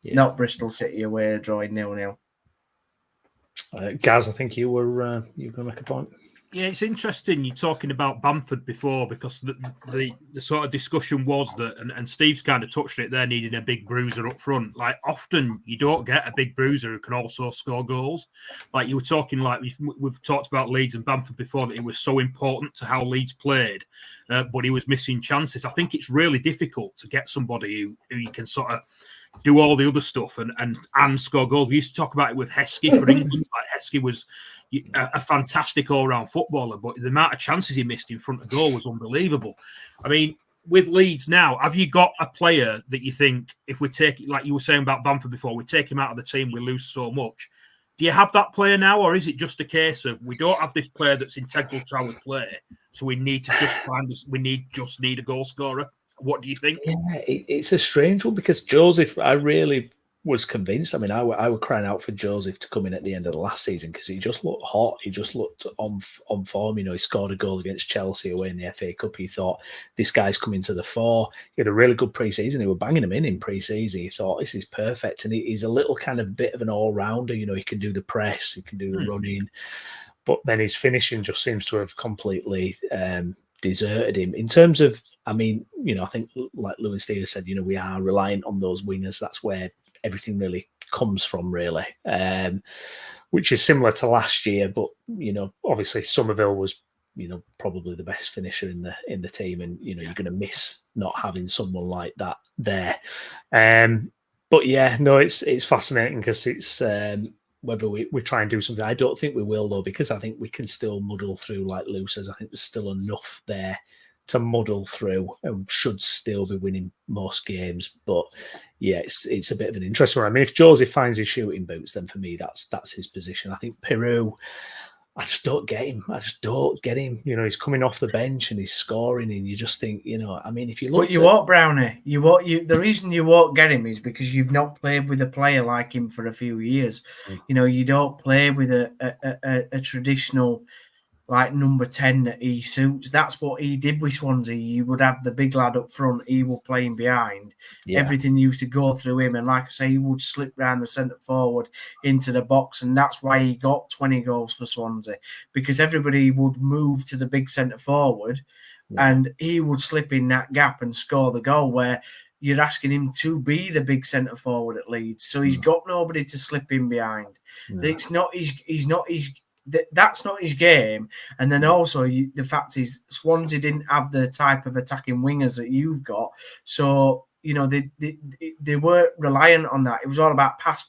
Yeah. Not Bristol City away drawing 0-0. Gaz, I think you were going to make a point. Yeah, it's interesting you're talking about Bamford before, because the sort of discussion was that, and Steve's kind of touched it there, needing a big bruiser up front. Often you don't get a big bruiser who can also score goals. You were talking, we've talked about Leeds and Bamford before, that it was so important to how Leeds played, but he was missing chances. I think it's really difficult to get somebody who you can sort of do all the other stuff and score goals. We used to talk about it with Heskey for England. Heskey was a fantastic all-round footballer, but the amount of chances he missed in front of goal was unbelievable. I mean, with Leeds now, have you got a player that you think, if we take, like you were saying about Bamford before, we take him out of the team, we lose so much? Do you have that player now, or is it just a case of we don't have this player that's integral to our play, so we need to just find this, just need a goal scorer? What do you think? Yeah, it's a strange one, because Joseph, I really was convinced. I mean, I were crying out for Joseph to come in at the end of the last season, because he just looked hot. He just looked on form. He scored a goal against Chelsea away in the FA Cup. He thought, this guy's coming to the fore. He had a really good pre-season. He were banging him in pre-season. He thought, this is perfect. And he's a little kind of bit of an all-rounder. He can do the press. He can do the running. But then his finishing just seems to have completely deserted him. In terms of, I mean, I think like Lewis Steele said, we are reliant on those wingers. That's where everything really comes from, really, which is similar to last year. But obviously Somerville was probably the best finisher in the team, and you're going to miss not having someone like that there. But yeah, no, it's fascinating, because it's whether we try and do something. I don't think we will, though, because I think we can still muddle through, like Lou says. I think there's still enough there to muddle through, and should still be winning most games. But yeah, it's a bit of an interesting one. I mean, if Joseph finds his shooting boots, then for me that's his position. I think Peru, I just don't get him. He's coming off the bench and he's scoring, and you just think, I mean, if you look, but you won't, Brownie. The reason you won't get him is because you've not played with a player like him for a few years. You don't play with a traditional number 10 that he suits. That's what he did with Swansea. You would have the big lad up front. He was playing behind. Yeah. Everything used to go through him. And like I say, he would slip round the centre forward into the box. And that's why he got 20 goals for Swansea, because everybody would move to the big centre forward and he would slip in that gap and score the goal, where you're asking him to be the big centre forward at Leeds. So he's got nobody to slip in behind. It's not that's not his game. And then also the fact is Swansea didn't have the type of attacking wingers that you've got. So, they weren't reliant on that. It was all about pass,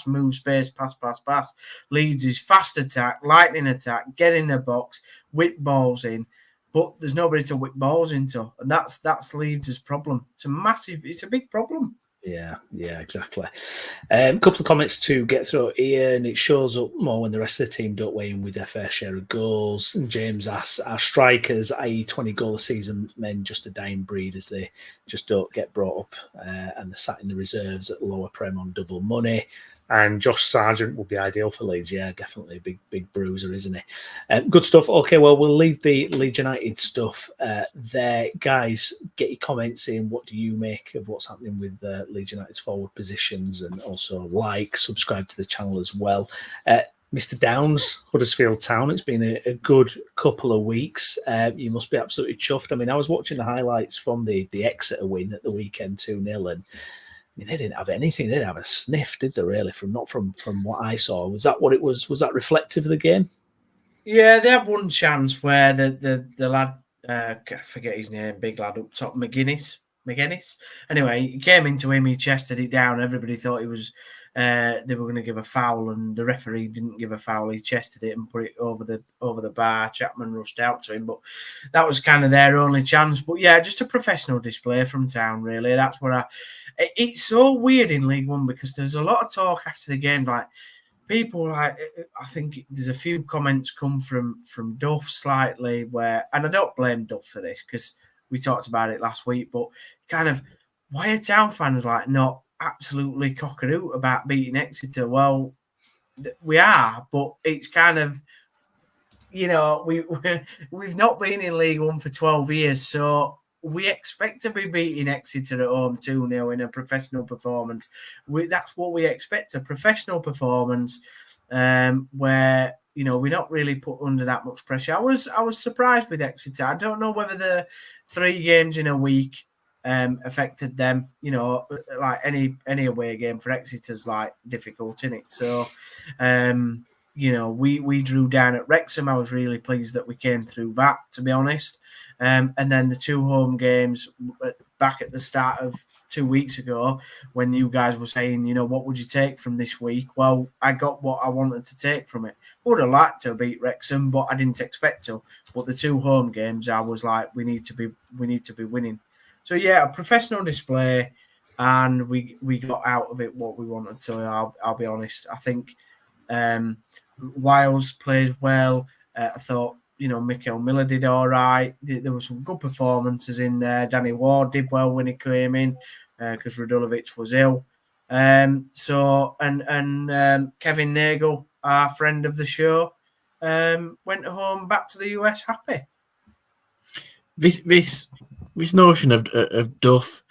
move, space, pass. Leeds is fast attack, lightning attack, get in the box, whip balls in. But there's nobody to whip balls into. And that's Leeds' problem. It's a big problem. Yeah, exactly. A couple of comments to get through here, and it shows up more when the rest of the team don't weigh in with their fair share of goals. And James asks, are strikers, i.e. 20 goal a season men, just a dying breed, as they just don't get brought up and they're sat in the reserves at lower prem on double money? And Josh Sargent would be ideal for Leeds. Yeah, definitely a big bruiser, isn't he? Good stuff. Okay, well, we'll leave the Leeds United stuff there. Guys, get your comments in. What do you make of what's happening with Leeds United's forward positions? And also subscribe to the channel as well. Mr. Downs, Huddersfield Town. It's been a good couple of weeks. You must be absolutely chuffed. I mean, I was watching the highlights from the Exeter win at the weekend, 2-0, and I mean, they didn't have anything. They didn't have a sniff, did they? Really, from what I saw. Was that what it was? Was that reflective of the game? Yeah, they had one chance where the lad, I forget his name, big lad up top, McGuinness. Anyway, he came into him, he chested it down. Everybody thought he was they were going to give a foul, and the referee didn't give a foul. He chested it and put it over the bar. Chapman rushed out to him, but that was kind of their only chance. But yeah, just a professional display from Town, really. That's what it's so weird in League One, because there's a lot of talk after the game, like people I think there's a few comments come from Duff slightly where, and I don't blame Duff for this because we talked about it last week, but kind of why are Town fans like not absolutely cock-a-doot about beating Exeter? Well, we are, but it's kind of, you know, we've not been in League One for 12 years, so we expect to be beating Exeter at home 2-0 in a professional performance. That's what we expect, a professional performance where, you know, we're not really put under that much pressure. I was surprised with Exeter. I don't know whether the 3 games in a week affected them. You know, like any away game for Exeter's like difficult, isn't it? So, you know, we drew down at Wrexham. I was really pleased that we came through that, to be honest. And then the 2 home games back at the start of 2 weeks ago, when you guys were saying, you know, what would you take from this week? Well, I got what I wanted to take from it. I would have liked to beat Wrexham, but I didn't expect to. But the 2 home games, I was like, we need to be winning. So yeah, a professional display, and we got out of it what we wanted to. I'll be honest. I think Wiles plays well. I thought, you know, Mikel Miller did all right. There were some good performances in there. Danny Ward did well when he came in because Radulovic was ill. So Kevin Nagel, our friend of the show, went home back to the US happy. This notion of Duff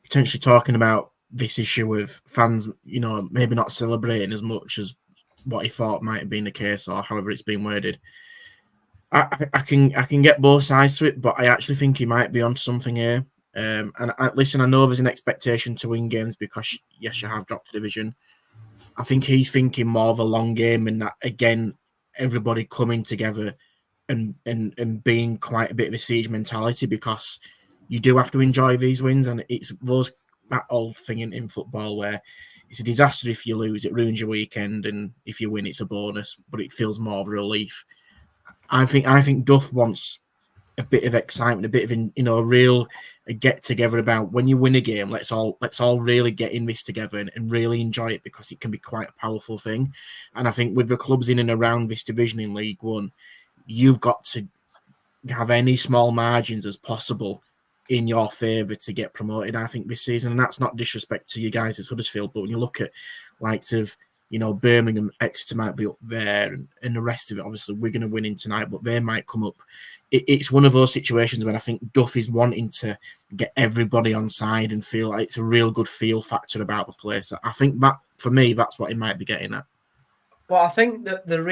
potentially talking about this issue with fans, you know, maybe not celebrating as much as what he thought might have been the case, or however it's been worded. I can get both sides to it, but I actually think he might be onto something here. Listen, I know there's an expectation to win games because, yes, you have dropped a division. I think he's thinking more of a long game, and that, again, everybody coming together and being quite a bit of a siege mentality, because you do have to enjoy these wins, and it's that old thing in football where it's a disaster if you lose, it ruins your weekend, and if you win, it's a bonus, but it feels more of a relief. I think Duff wants a bit of excitement, a bit of, you know, a real get together about when you win a game. Let's all really get in this together and really enjoy it, because it can be quite a powerful thing. And I think with the clubs in and around this division in League One, you've got to have any small margins as possible in your favour to get promoted, I think, this season. And that's not disrespect to you guys as Huddersfield, but when you look at likes of, you know, Birmingham, Exeter might be up there, and the rest of it, obviously, we're going to win in tonight, but they might come up. It's one of those situations where I think Duff is wanting to get everybody on side and feel like it's a real good feel factor about the place. I think that, for me, that's what he might be getting at. Well, I think that there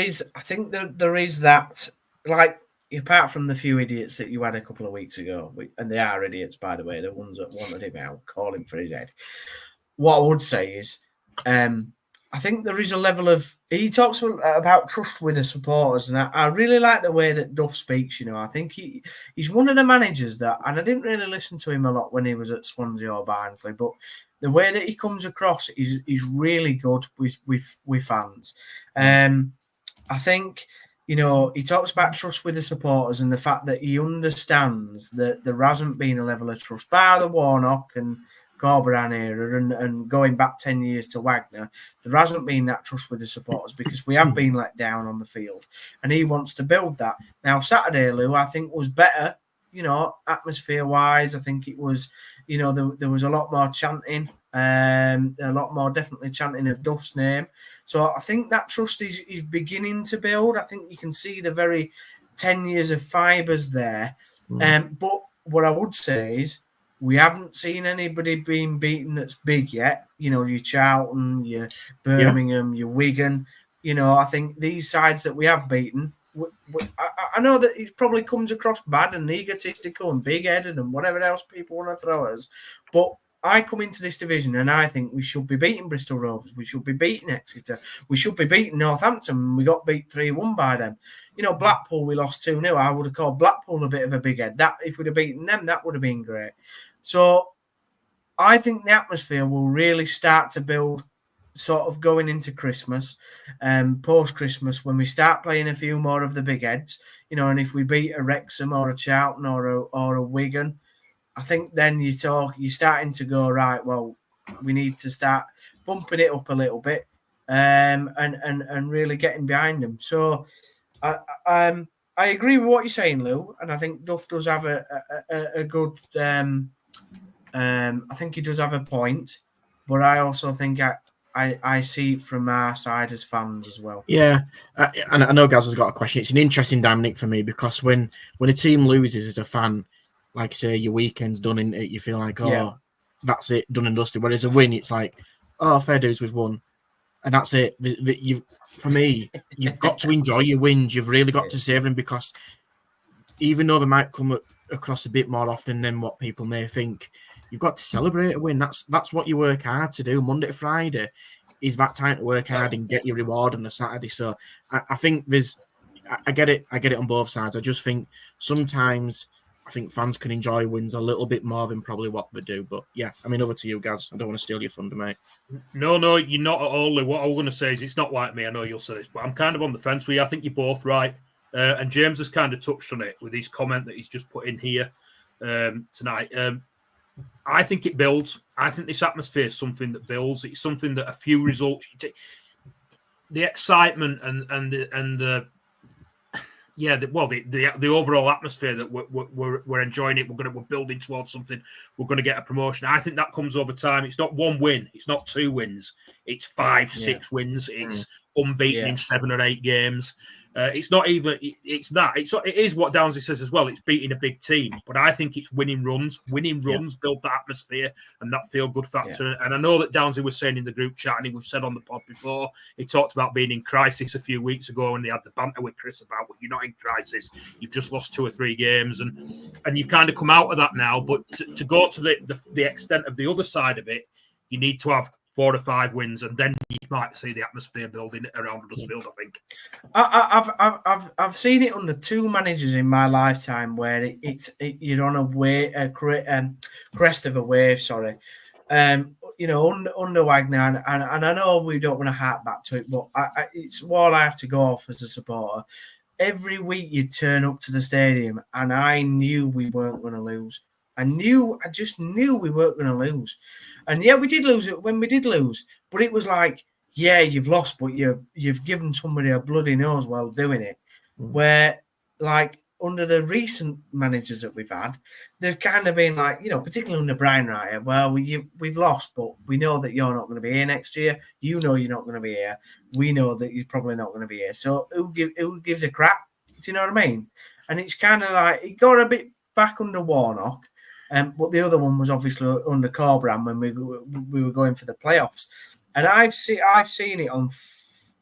is that, like, apart from the few idiots that you had a couple of weeks ago, and they are idiots, by the way, the ones that wanted him out, calling for his head. What I would say is, I think there is a level of, he talks about trust with the supporters, and I really like the way that Duff speaks. You know, I think he's one of the managers that, and I didn't really listen to him a lot when he was at Swansea or Barnsley, but the way that he comes across is really good with fans. I think, you know, he talks about trust with the supporters and the fact that he understands that there hasn't been a level of trust by the Warnock and Corberan era and going back 10 years to Wagner. There hasn't been that trust with the supporters because we have been let down on the field, and he wants to build that. Now, Saturday, Lou, I think was better, you know, atmosphere-wise. I think it was, you know, there was a lot more chanting, a lot more definitely chanting of Duff's name. So I think that trust is beginning to build. I think you can see the very 10 years of fibres there. But what I would say is we haven't seen anybody being beaten that's big yet. You know, your Charlton, your Birmingham, your Wigan. I think these sides that we have beaten, I know that it probably comes across bad and egotistical and big-headed and whatever else people want to throw at us, but I come into this division and I think we should be beating Bristol Rovers. We should be beating Exeter. We should be beating Northampton. We got beat 3-1 by them. Blackpool, we lost 2-0. I would have called Blackpool a bit of a big head. That if we'd have beaten them, that would have been great. So I think the atmosphere will really start to build sort of going into Christmas, post-Christmas, when we start playing a few more of the big heads, and if we beat a Wrexham or a Charlton or a Wigan, I think then you're starting to go, right, well, we need to start bumping it up a little bit and really getting behind them. So I agree with what you're saying, Lou, and I think Duff does have a good I think he does have a point, but I also think I see it from our side as fans as well. Yeah, and I know Gaz has got a question. It's an interesting dynamic for me because when a team loses as a fan, like I say, your weekend's done and you feel like, that's it, done and dusted. Whereas a win, it's like, fair dues, we've won. And that's it. For me, you've got to enjoy your wins. You've really got to savor them because even though they might come across a bit more often than what people may think, you've got to celebrate a win. That's what you work hard to do. Monday to Friday is that time to work hard and get your reward on a Saturday. So I think I get it on both sides. I just think sometimes I think fans can enjoy wins a little bit more than probably what they do. But yeah, I mean, over to you, Gaz. I don't want to steal your thunder, mate. No, you're not at all. What I was going to say is it's not like me. I know you'll say this, but I'm kind of on the fence with you. I think you're both right. And James has kind of touched on it with his comment that he's just put in here tonight. I think it builds. I think this atmosphere is something that builds. It's something that a few results, the excitement and the overall atmosphere that we're enjoying it. We're building towards something. We're going to get a promotion. I think that comes over time. It's not one win. It's not 2 wins. It's 5, 6 wins. It's unbeaten in 7 or 8 games. It's not even. It's that. It is what Downsy says as well. It's beating a big team, but I think it's winning runs. Winning runs build that atmosphere and that feel good factor. And I know that Downsy was saying in the group chat, and he was said on the pod before. He talked about being in crisis a few weeks ago, and they had the banter with Chris about, well, you're not in crisis. You've just lost 2 or 3 games, and you've kind of come out of that now. But to go to the extent of the other side of it, you need to have 4 or 5 wins, and then you might see the atmosphere building around Huddersfield, I think. I've seen it under 2 managers in my lifetime where you're on a crest of a wave. Sorry, under Wagner, and I know we don't want to hark back to it, but it's what I have to go off as a supporter. Every week you turn up to the stadium, and I knew we weren't going to lose. I just knew we weren't going to lose. And yeah, we did lose it when we did lose. But it was like, yeah, you've lost, but you've given somebody a bloody nose while doing it. Where, like, under the recent managers that we've had, they've kind of been like, particularly under Brian Wright, well, we've lost, but we know that you're not going to be here next year. You know you're not going to be here. We know that you're probably not going to be here. So who gives a crap? Do you know what I mean? And it's kind of like, it got a bit back under Warnock. But the other one was obviously under Corbran when we were going for the playoffs, and I've seen it on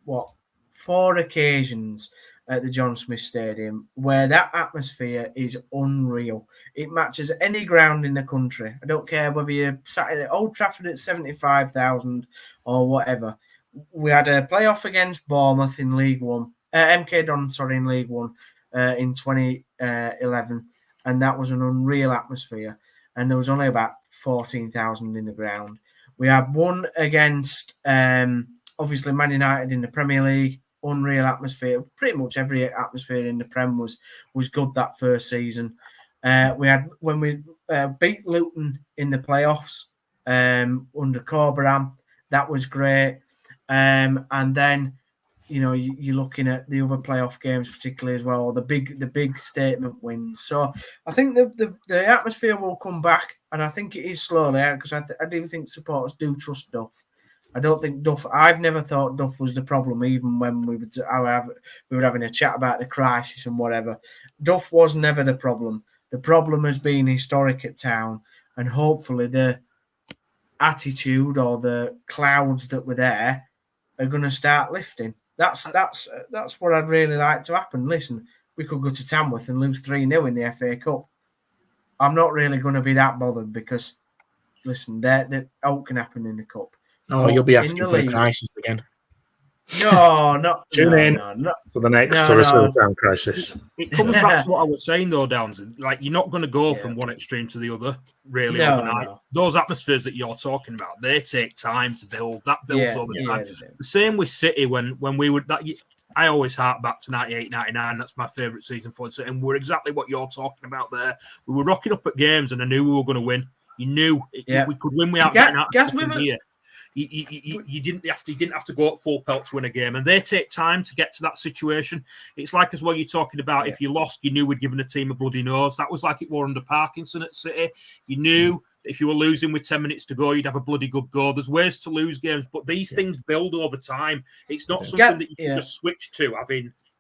4 occasions at the John Smith Stadium where that atmosphere is unreal. It matches any ground in the country. I don't care whether you're sat at Old Trafford at 75,000 or whatever. We had a playoff against Bournemouth in League One, MK Dons, in League One in 2011. And that was an unreal atmosphere. And there was only about 14,000 in the ground. We had one against, obviously, Man United in the Premier League. Unreal atmosphere. Pretty much every atmosphere in the Prem was good that first season. We had, when we beat Luton in the playoffs under Corbran, that was great. And then, you're looking at the other playoff games, particularly as well, the big statement wins. So I think the atmosphere will come back, and I think it is slowly, because I do think supporters do trust Duff. I don't think Duff. I've never thought Duff was the problem, even when we were having a chat about the crisis and whatever. Duff was never the problem. The problem has been historic at Town, and hopefully the attitude or the clouds that were there are going to start lifting. That's what I'd really like to happen. Listen, we could go to Tamworth and lose 3-0 in the FA Cup. I'm not really going to be that bothered because, listen, that out can happen in the cup. Oh, you'll be asking for the crisis again. No, not Tune in no. for the next Huddersfield Town crisis. It comes back to what I was saying, though, Downs. Like, you're not going to go from one extreme to the other, really, overnight. No. Those atmospheres that you're talking about, they take time to build. That builds over time. The same with City when we would. I always hark back to 98, 99. That's my favourite season for City. And we're exactly what you're talking about there. We were rocking up at games and I knew we were going to win. You knew we could win without getting out of here. You didn't have to go at full pelt to win a game, and they take time to get to that situation. It's like as well you're talking about if you lost, you knew we'd given a team a bloody nose. That was like it were under Parkinson at City. You knew that if you were losing with 10 minutes to go, you'd have a bloody good go. There's ways to lose games, but these things build over time. It's not something that you can just switch to,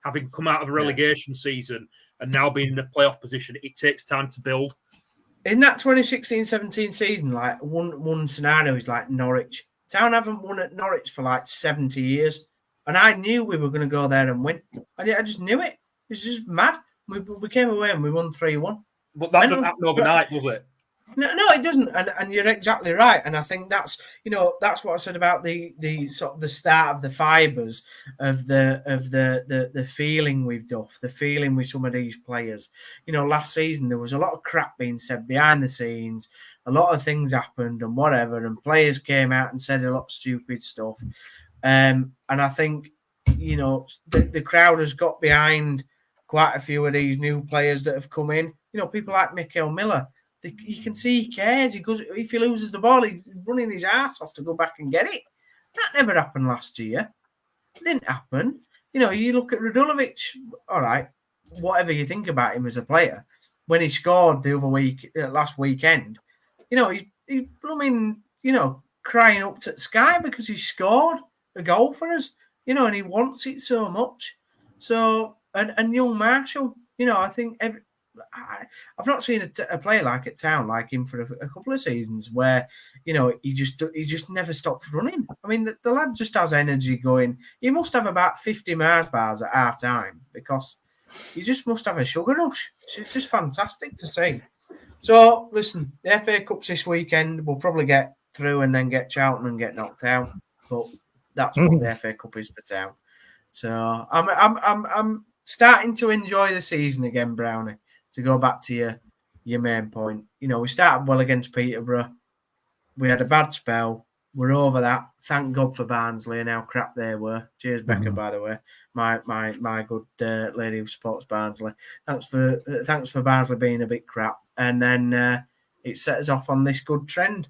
having come out of a relegation season and now being in a playoff position. It takes time to build. In that 2016-17 season, like one scenario is like Norwich. Town haven't won at Norwich for like 70 years. And I knew we were going to go there and win. I just knew it. It's just mad. We came away and we won 3-1. But that didn't happen overnight, was it? No, it doesn't. And you're exactly right. And I think that's what I said about the sort of the start of the fibres of the feeling we've duffed, the feeling with some of these players. Last season there was a lot of crap being said behind the scenes. A lot of things happened and whatever, and players came out and said a lot of stupid stuff. And I think, the crowd has got behind quite a few of these new players that have come in. People like Mikel Miller. You can see he cares. He goes, if he loses the ball, he's running his ass off to go back and get it. That never happened last year. It didn't happen. You look at Radulovic, all right, whatever you think about him as a player, when he scored the other week, last weekend, he's blooming, crying up to the sky because he scored a goal for us, and he wants it so much. So, and young Marshall, I think I've not seen a player like at Town like him for a couple of seasons where, he just never stops running. I mean, the lad just has energy going. He must have about 50 Mars bars at half time because he just must have a sugar rush. It's just fantastic to see. So, listen, the FA Cup's this weekend. We'll probably get through and then get Charlton and get knocked out. But that's what the FA Cup is for Town. So, I'm starting to enjoy the season again, Brownie. To go back to your main point, we started well against Peterborough. We had a bad spell. We're over that. Thank God for Barnsley and how crap they were. Cheers, Becca, by the way. My good lady who supports Barnsley. Thanks for Barnsley being a bit crap. And then it set us off on this good trend.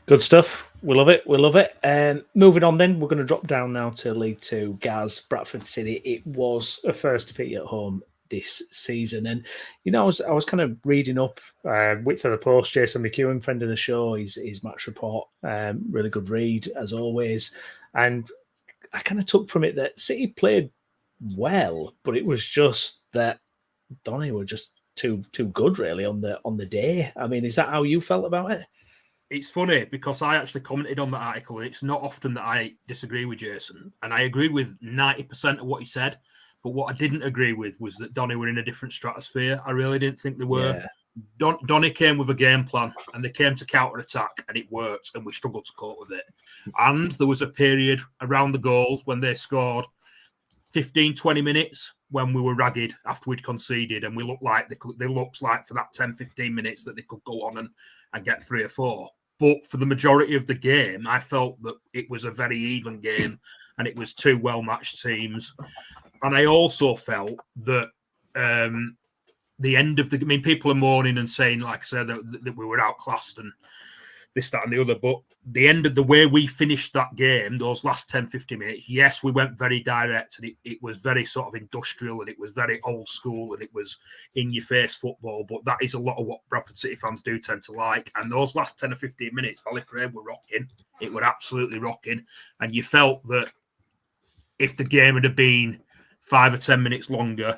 Good stuff. We love it. Moving on then, we're going to drop down now to League Two. Gaz, Bradford City. It was a first defeat at home this season, and I was kind of reading up with the post. Jason McEwen, friend of the show, his match report, really good read as always, and I kind of took from it that City played well, but it was just that Donny were just too good really on the day. I mean, is that how you felt about it? It's funny because I actually commented on the article, and it's not often that I disagree with Jason, and I agreed with 90% of what he said. But what I didn't agree with was that Donny were in a different stratosphere. I really didn't think they were. Yeah. Donny came with a game plan and they came to counter-attack and it worked and we struggled to cope with it. And there was a period around the goals when they scored 15, 20 minutes when we were ragged after we'd conceded and we looked like they looked like for that 10, 15 minutes that they could go on and get 3 or 4. But for the majority of the game, I felt that it was a very even game and it was 2 well-matched teams. And I also felt that the end of people are mourning and saying, like I said, that we were outclassed and this, that, and the other. But the end of the way we finished that game, those last 10, 15 minutes, yes, we went very direct and it was very sort of industrial and it was very old school and it was in-your-face football. But that is a lot of what Bradford City fans do tend to like. And those last 10 or 15 minutes, Valley Parade were rocking. It were absolutely rocking. And you felt that if the game had been 5 or 10 minutes longer,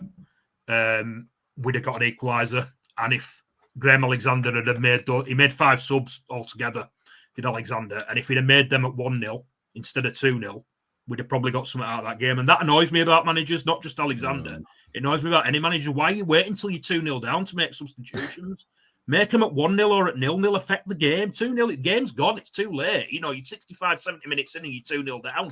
we'd have got an equaliser. And if Graham Alexander had made 5 subs altogether, did Alexander, and if he'd have made them at 1-0 instead of 2-0, we'd have probably got something out of that game. And that annoys me about managers, not just Alexander. It annoys me about any manager. Why are you waiting until you're 2-0 down to make substitutions? Make them at 1-0 or at 0-0, affect the game. 2-0, the game's gone. It's too late. You're 65, 70 minutes in and you're 2-0 down.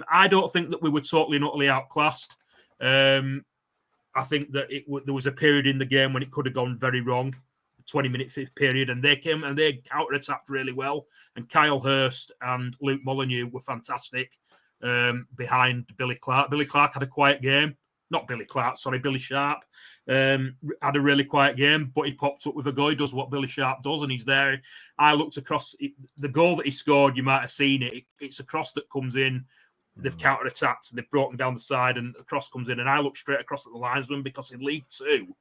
I don't think that we were totally and utterly outclassed. I think that there was a period in the game when it could have gone very wrong, a 20-minute period, and they came and they counter-attacked really well. And Kyle Hurst and Luke Molyneux were fantastic behind Billy Clark. Billy Clark had a quiet game. Not Billy Clark, sorry, Billy Sharp. Had a really quiet game, but he popped up with a goal. He does what Billy Sharp does, and he's there. I looked across the goal that he scored. You might have seen it. It's a cross that comes in. They've counter-attacked, and they've broken down the side, and the cross comes in. And I looked straight across at the linesman because in League Two,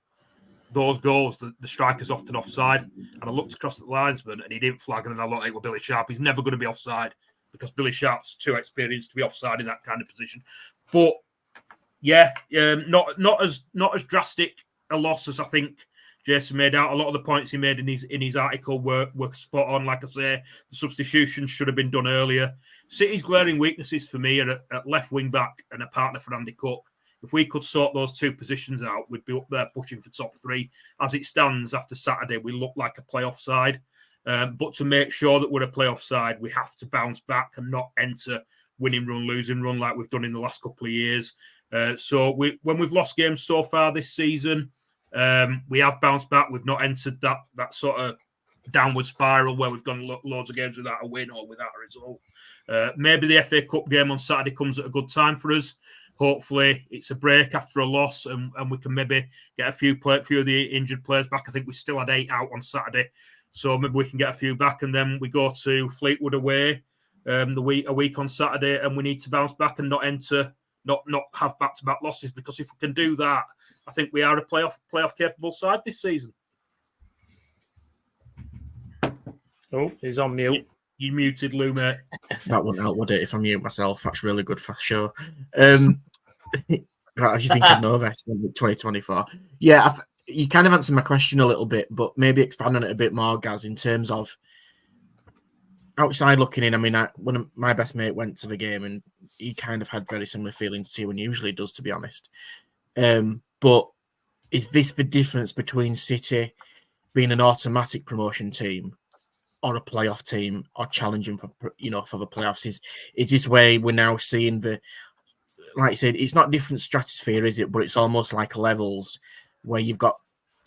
those goals, the striker's often offside. And I looked across at the linesman, and he didn't flag. And then I looked at Billy Sharp. He's never going to be offside because Billy Sharp's too experienced to be offside in that kind of position. But not as drastic a loss as I think Jason made out. A lot of the points he made in his article were spot on. Like I say, the substitutions should have been done earlier. City's glaring weaknesses for me are at left wing back and a partner for Andy Cook. If we could sort those two positions out, we'd be up there pushing for top three. As it stands after Saturday, we look like a playoff side. But to make sure that we're a playoff side, we have to bounce back and not enter winning run, losing run like we've done in the last couple of years. When we've lost games so far this season, we have bounced back. We've not entered that sort of downward spiral where we've gone loads of games without a win or without a result. Maybe the FA Cup game on Saturday comes at a good time for us. Hopefully, it's a break after a loss, and we can maybe get a few of the injured players back. I think we still had 8 out on Saturday, so maybe we can get a few back, and then we go to Fleetwood away a week on Saturday, and we need to bounce back and not have back-to-back losses, because if we can do that, I think we are a playoff capable side this season. Oh, he's on mute. You muted, Lou, mate. That wouldn't help, would it, if I mute myself? That's really good for sure. As you think of Novest 2024. Yeah, you kind of answered my question a little bit, but maybe expand on it a bit more, Gaz, in terms of outside looking in. I mean, when my best mate went to the game, and he kind of had very similar feelings to you, and usually does, to be honest. But is this the difference between City being an automatic promotion team or a playoff team, or challenging for the playoffs? Is this way we're now seeing like I said, it's not different stratosphere, is it? But it's almost like levels where you've got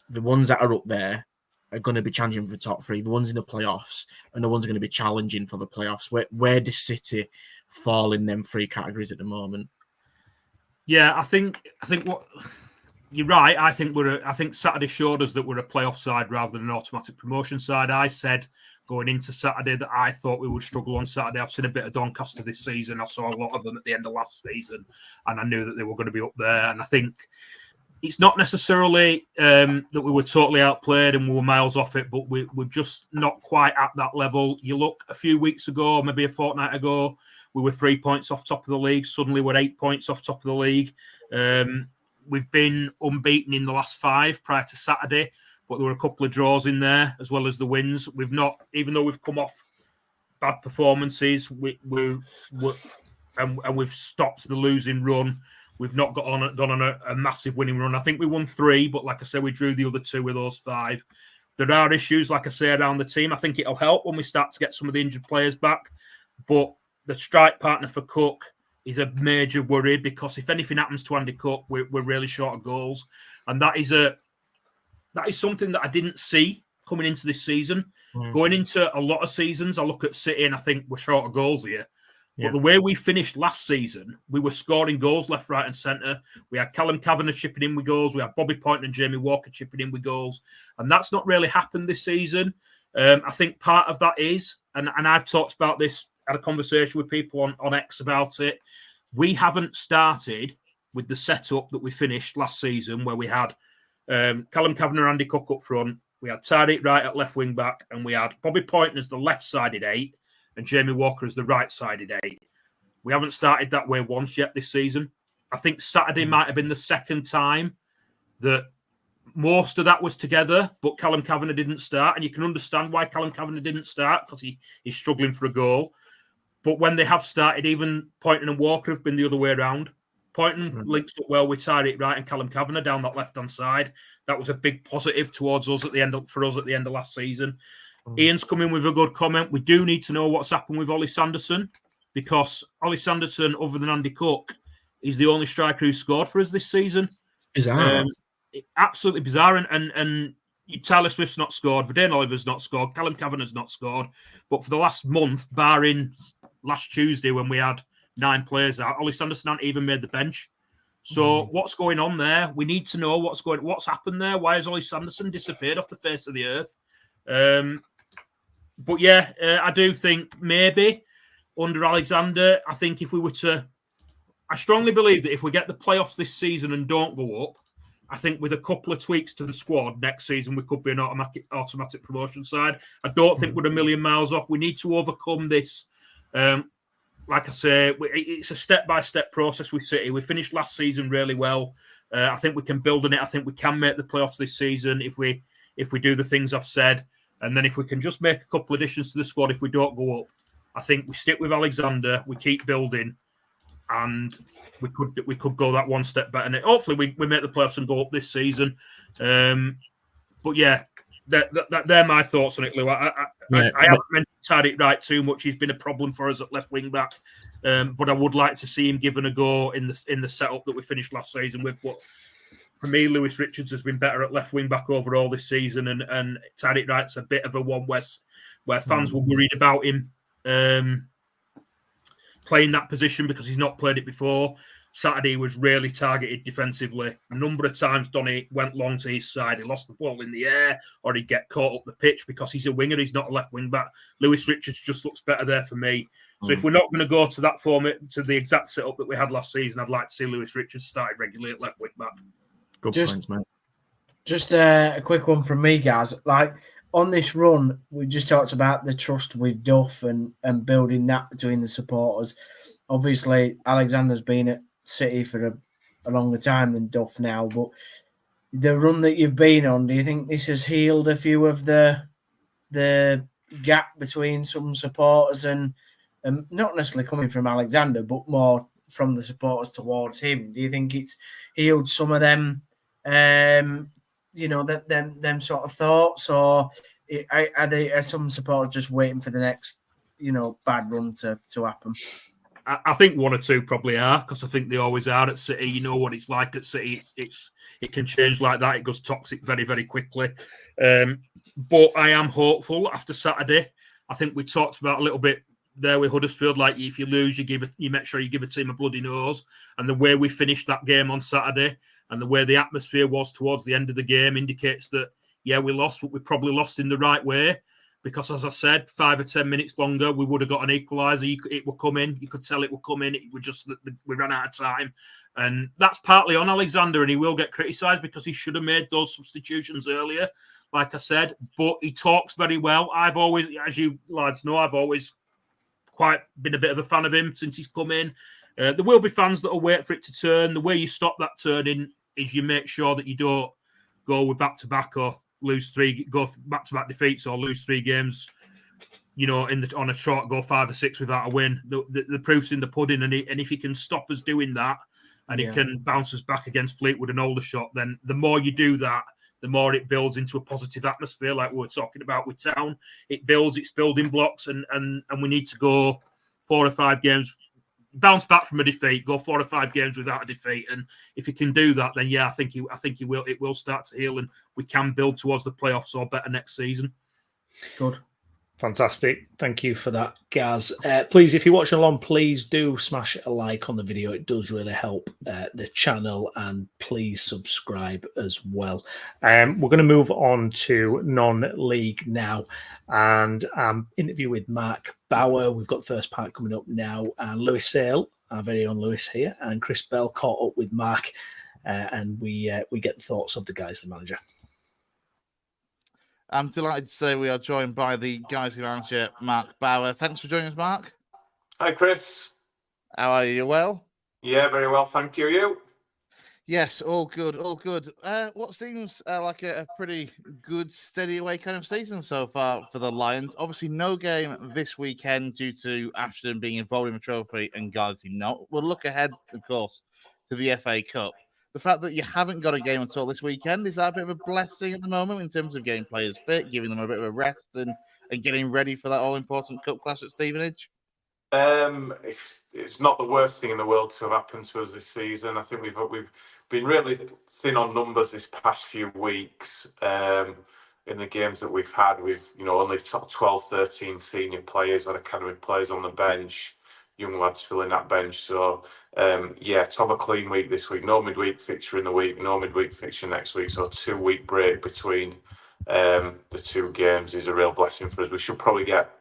the ones that are up there are going to be challenging for the top three, the ones in the playoffs, and the ones are going to be challenging for the playoffs. Where does City fall in them 3 categories at the moment? Yeah, I think what you're right. I think Saturday showed us that we're a playoff side rather than an automatic promotion side. I said going into Saturday that I thought we would struggle on Saturday. I've seen a bit of Doncaster this season. I saw a lot of them at the end of last season, and I knew that they were going to be up there. And I think it's not necessarily that we were totally outplayed and we were miles off it, but we're just not quite at that level. You look a few weeks ago, maybe a fortnight ago, we were 3 points off top of the league. Suddenly we're 8 points off top of the league. We've been unbeaten in the last 5 prior to Saturday, but there were a couple of draws in there as well as the wins. We've not, even though we've come off bad performances, we've stopped the losing run. We've not gone on a massive winning run. I think we won 3, but like I said, we drew the other 2 with those 5. There are issues, like I say, around the team. I think it'll help when we start to get some of the injured players back. But the strike partner for Cook is a major worry, because if anything happens to Andy Cook, we're really short of goals. And that is something that I didn't see coming into this season. Going into a lot of seasons, I look at City and I think we're short of goals here. But the way we finished last season, we were scoring goals left, right and centre. We had Callum Kavanagh chipping in with goals. We had Bobby Poynton and Jamie Walker chipping in with goals. And that's not really happened this season. I think part of that is, and I've talked about this, had a conversation with people on X about it, we haven't started with the setup that we finished last season, where we had Callum Kavanagh and Andy Cook up front. We had Tariq Wright at left wing back, and we had Bobby Poynton as the left-sided 8 and Jamie Walker as the right-sided 8. We haven't started that way once yet this season. I think Saturday might have been the second time that most of that was together, but Callum Kavanagh didn't start, and you can understand why Callum Kavanagh didn't start, because he's struggling for a goal. But when they have started, even Poynton and Walker have been the other way around. Poynton links up well with Tyreek Wright and Callum Kavanagh down that left-hand side. That was a big positive towards us at the end of last season. Ian's come in with a good comment. We do need to know what's happened with Ollie Sanderson, because Ollie Sanderson, other than Andy Cook, is the only striker who's scored for us this season. Bizarre. Absolutely bizarre. And Tyler Smith's not scored. Verdane Oliver's not scored. Callum Kavanagh's not scored. But for the last month, barring last Tuesday when we had 9 players out, Ollie Sanderson hadn't even made the bench. So what's going on there? We need to know what's happened there. Why has Ollie Sanderson disappeared off the face of the earth? But yeah, I do think maybe under Alexander, I think if we were to, I strongly believe that if we get the playoffs this season and don't go up, I think with a couple of tweaks to the squad next season, we could be an automatic promotion side. I don't think we're a million miles off. We need to overcome this. Like I say, it's a step-by-step process with City. We finished last season really well. I think we can build on it. I think we can make the playoffs this season if we do the things I've said. And then if we can just make a couple of additions to the squad, if we don't go up, I think we stick with Alexander, we keep building, and we could go that one step better. And hopefully we make the playoffs and go up this season. But yeah, they're my thoughts on it, Lou. I haven't mentioned Tyreek Wright too much. He's been a problem for us at left wing back, but I would like to see him given a go in the setup that we finished last season with. But for me, Lewis Richards has been better at left wing back overall this season, and Tyreek Wright's a bit of a one where fans were worried about him playing that position because he's not played it before. Saturday was really targeted defensively. A number of times Donny went long to his side. He lost the ball in the air, or he'd get caught up the pitch because he's a winger. He's not a left wing back. Lewis Richards just looks better there for me. So if we're not going to go to that format, to the exact setup that we had last season, I'd like to see Lewis Richards started regularly at left wing back. Good points, mate. Just a quick one from me, guys. Like, on this run, we just talked about the trust with Duff and building that between the supporters. Obviously, Alexander's been at City for a longer time than Duff now, but the run that you've been on, do you think this has healed a few of the gap between some supporters and not necessarily coming from Alexander, but more from the supporters towards him? Do you think it's healed some of them, them sort of thoughts, or are some supporters just waiting for the next, bad run to happen? I think one or two probably are, because I think they always are at City. You know what it's like at City. It can change like that. It goes toxic very, very quickly. But I am hopeful after Saturday. I think we talked about a little bit there with Huddersfield, like if you lose, you make sure you give a team a bloody nose. And the way we finished that game on Saturday and the way the atmosphere was towards the end of the game indicates that, yeah, we lost, but we probably lost in the right way. Because, as I said, 5 or 10 minutes longer, we would have got an equaliser. It would come in. You could tell it would come in. It would just we ran out of time, and that's partly on Alexander. And he will get criticised because he should have made those substitutions earlier, like I said. But he talks very well. I've always, as you lads know, I've always quite been a bit of a fan of him since he's come in. There will be fans that will wait for it to turn. The way you stop that turning is you make sure that you don't go with back-to-back or go back-to-back defeats or lose 3 games, on a trot, go 5 or 6 without a win. The proof's in the pudding, and if he can stop us doing that, and he can bounce us back against Fleetwood and Aldershot, then the more you do that, the more it builds into a positive atmosphere, like we were talking about with Town. It builds its building blocks, and we need to go 4 or 5 games, bounce back from a defeat, go 4 or 5 games without a defeat, and if he can do that, then yeah, I think he will. It will start to heal, and we can build towards the playoffs or better next season. Good, fantastic. Thank you for that, Gaz. Please, if you're watching along, please do smash a like on the video. It does really help the channel, and please subscribe as well. We're going to move on to non-league now, and interview with Mark BOWER. We've got the first part coming up now, and Lewis Sale, our very own Lewis here, and Chris Bell caught up with Mark, and we get the thoughts of the Guisley manager. I'm delighted to say we are joined by the Guisley manager, Mark BOWER. Thanks for joining us, Mark. Hi, Chris. How are you? Well? Yeah, very well, thank you. You? Yes, all good, all good. What seems like a pretty good, steady away kind of season so far for the Lions. Obviously, no game this weekend due to Ashton being involved in the trophy and Guisley not. We'll look ahead, of course, to the FA Cup. The fact that you haven't got a game at all this weekend, is that a bit of a blessing at the moment in terms of getting players fit, giving them a bit of a rest and getting ready for that all-important cup clash at Stevenage? It's not the worst thing in the world to have happened to us this season. I think we've been really thin on numbers this past few weeks. In the games that we've had, we've only sort of 12, 13 senior players, had academy players on the bench, young lads filling that bench. So to have a clean week this week, no midweek fixture in the week, no midweek fixture next week. So a 2-week break between the two games is a real blessing for us. We should probably get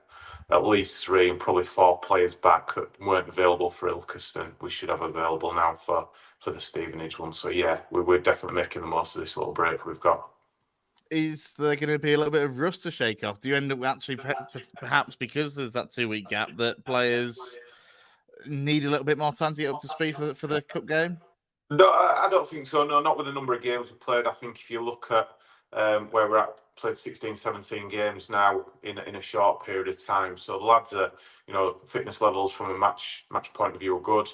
at least 3 and probably 4 players back that weren't available for Ilkeston. We should have available now for the Stevenage one. So yeah, we're definitely making the most of this little break we've got. Is there going to be a little bit of rust to shake off? Do you end up actually, perhaps because there's that 2-week gap, that players need a little bit more time to get up to speed for the cup game? No, I don't think so. No, not with the number of games we played. I think if you look at where we're at, played 16, 17 games now in a short period of time. So the lads are, fitness levels from a match point of view are good.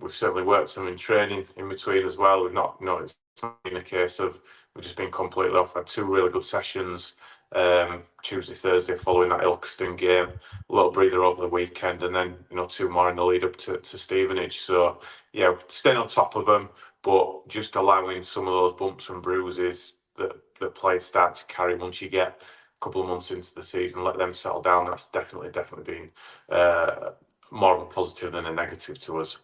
We've certainly worked some in training in between as well. We've not, it's not been a case of we've just been completely off. Had 2 really good sessions Tuesday, Thursday following that Ilkeston game, a little breather over the weekend, and then 2 more in the lead up to Stevenage. So yeah, staying on top of them, but just allowing some of those bumps and bruises that players start to carry once you get a couple of months into the season, let them settle down. That's definitely been more of a positive than a negative to us.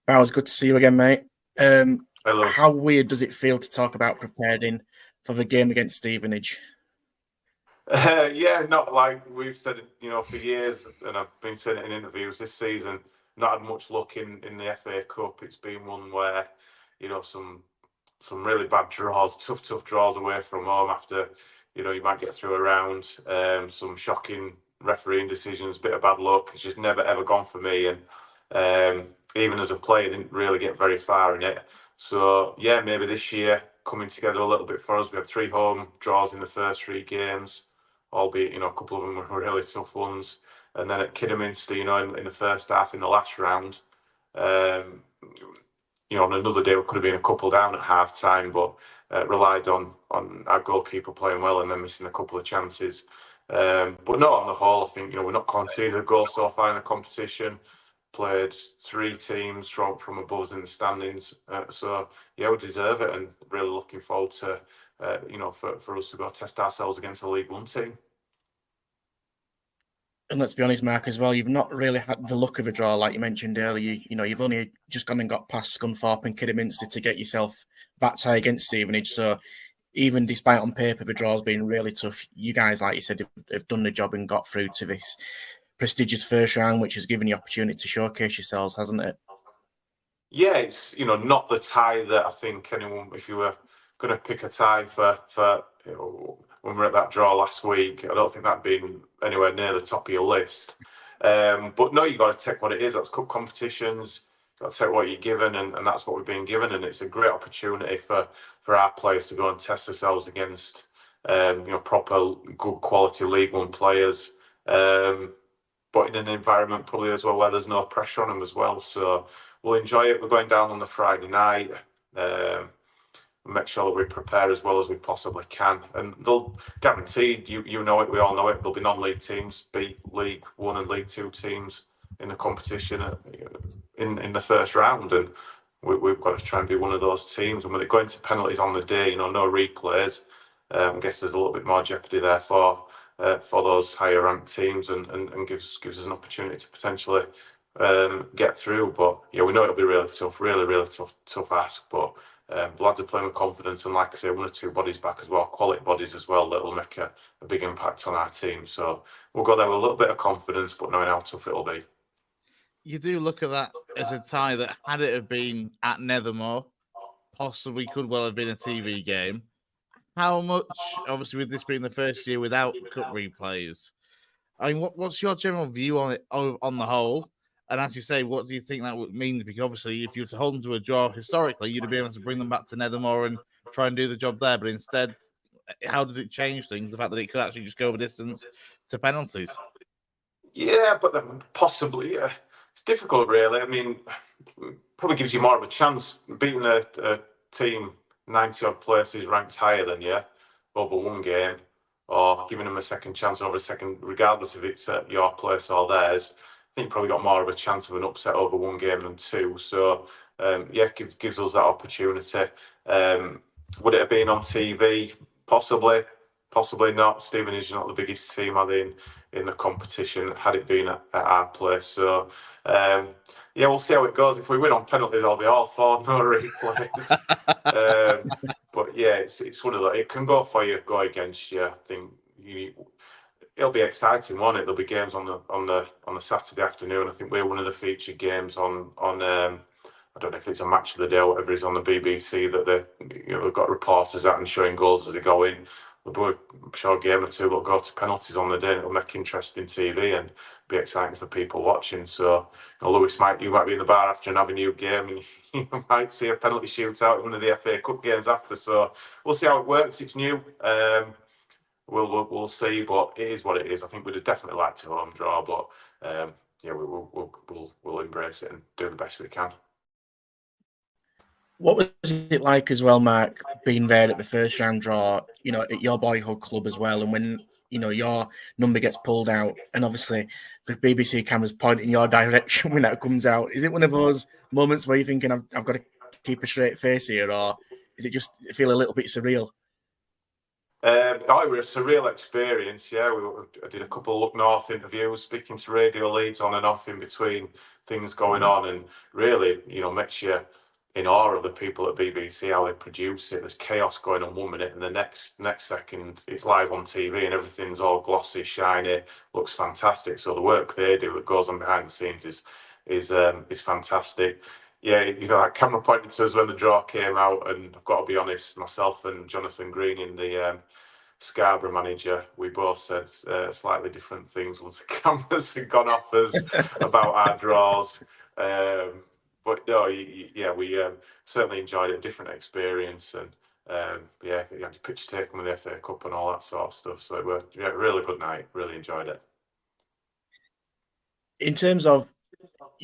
That was good to see you again, mate. Hello. How weird does it feel to talk about preparing for the game against Stevenage? Not like we've said it, for years, and I've been saying it in interviews this season. Not had much luck in the FA Cup. It's been one where, some really bad draws, tough draws away from home after, you might get through a round. Some shocking refereeing decisions, bit of bad luck. It's just never ever gone for me, and even as a player, I didn't really get very far in it. So yeah, maybe this year coming together a little bit for us. We had 3 home draws in the first 3 games, albeit a couple of them were really tough ones. And then at Kidderminster, in the first half, in the last round, on another day we could have been a couple down at half time, but relied on our goalkeeper playing well and then missing a couple of chances. But no, on the whole, I think we're not conceded a goal so far in the competition. Played 3 teams from above us in the standings, so yeah, we deserve it, and really looking forward to for us to go test ourselves against a League One team. And let's be honest, Mark, as well, you've not really had the luck of a draw, like you mentioned earlier. You've only just gone and got past Scunthorpe and Kidderminster to get yourself that tie against Stevenage. So even despite on paper the draws being really tough, you guys, like you said, have done the job and got through to this prestigious first round, which has given you opportunity to showcase yourselves, hasn't it? Yeah, it's not the tie that I think anyone, if you were going to pick a tie for when we were at that draw last week, I don't think that'd been anywhere near the top of your list. But no, you got to take what it is. That's cup competitions. You've got to take what you're given, and that's what we've been given. And it's a great opportunity for our players to go and test themselves against proper good quality League One players. But in an environment probably as well where there's no pressure on them as well. So we'll enjoy it. We're going down on the Friday night. Make sure that we prepare as well as we possibly can. And they'll guaranteed, you know it, we all know it, there'll be non-league teams, beat League One and League Two teams in the competition in the first round. And we've got to try and be one of those teams. And when it going to penalties on the day, no replays, I guess there's a little bit more jeopardy there for those higher ranked teams, and gives us an opportunity to potentially get through. But yeah, we know it'll be really tough, really tough ask. But the lads are playing with confidence, and like I say, 1 or 2 bodies back as well, quality bodies as well, that will make a big impact on our team. So we'll go there with a little bit of confidence, but knowing how tough it'll be. You do look at that as a tie that, had it have been at Nethermore, possibly could well have been a TV game. How much, obviously, with this being the first year without cup replays, I mean, what's your general view on it on the whole? And as you say, what do you think that would mean? Because obviously, if you were to hold them to a draw historically, you'd have been able to bring them back to Nethermore and try and do the job there. But instead, how did it change things? The fact that it could actually just go over distance to penalties. Yeah, but then possibly, yeah. It's difficult, really. I mean, probably gives you more of a chance beating a team 90 odd places ranked higher than you over one game, or giving them a second chance over a second, regardless if it's at your place or theirs. I think you probably got more of a chance of an upset over one game than two. So, yeah, gives us that opportunity. Would it have been on TV? Possibly. Possibly not. Stevenage is not the biggest team, are they, in the competition, had it been at our place. So, yeah, we'll see how it goes. If we win on penalties, I'll be all for no replays. But yeah, it's one of those. It can go for you, go against you. I think it'll be exciting, won't it? There'll be games on the Saturday afternoon. I think we're one of the featured games on I don't know if it's a match of the day or whatever is on the BBC that they've got reporters at and showing goals as they go in. I'm sure a game or two will go to penalties on the day, and it'll make interesting TV and be exciting for people watching. So, Lewis, you might be in the bar after an Avenue game, and you might see a penalty shootout in one of the FA Cup games after. So, we'll see how it works. It's new. We'll see, but it is what it is. I think we'd have definitely liked a home draw, but yeah, we'll embrace it and do the best we can. What was it like as well, Mark, being there at the first round draw, at your boyhood club as well, and when, your number gets pulled out, and obviously the BBC cameras point in your direction when that comes out? Is it one of those moments where you're thinking, I've got to keep a straight face here, or is it just feel a little bit surreal? It was a surreal experience, yeah. I did a couple of Look North interviews, speaking to Radio Leeds on and off in between things going on, and really, makes you in awe of the people at BBC, how they produce it. There's chaos going on 1 minute, and the next second it's live on TV and everything's all glossy, shiny, looks fantastic. So the work they do that goes on behind the scenes is fantastic. Yeah, that camera pointed to us when the draw came out, and I've got to be honest, myself and Jonathan Greening, the Scarborough manager, we both said slightly different things once the cameras had gone off us about our draws. But no, yeah, we certainly enjoyed it, a different experience, and yeah, you had to pitch taken with the FA Cup and all that sort of stuff. So it was a really good night, really enjoyed it. In terms of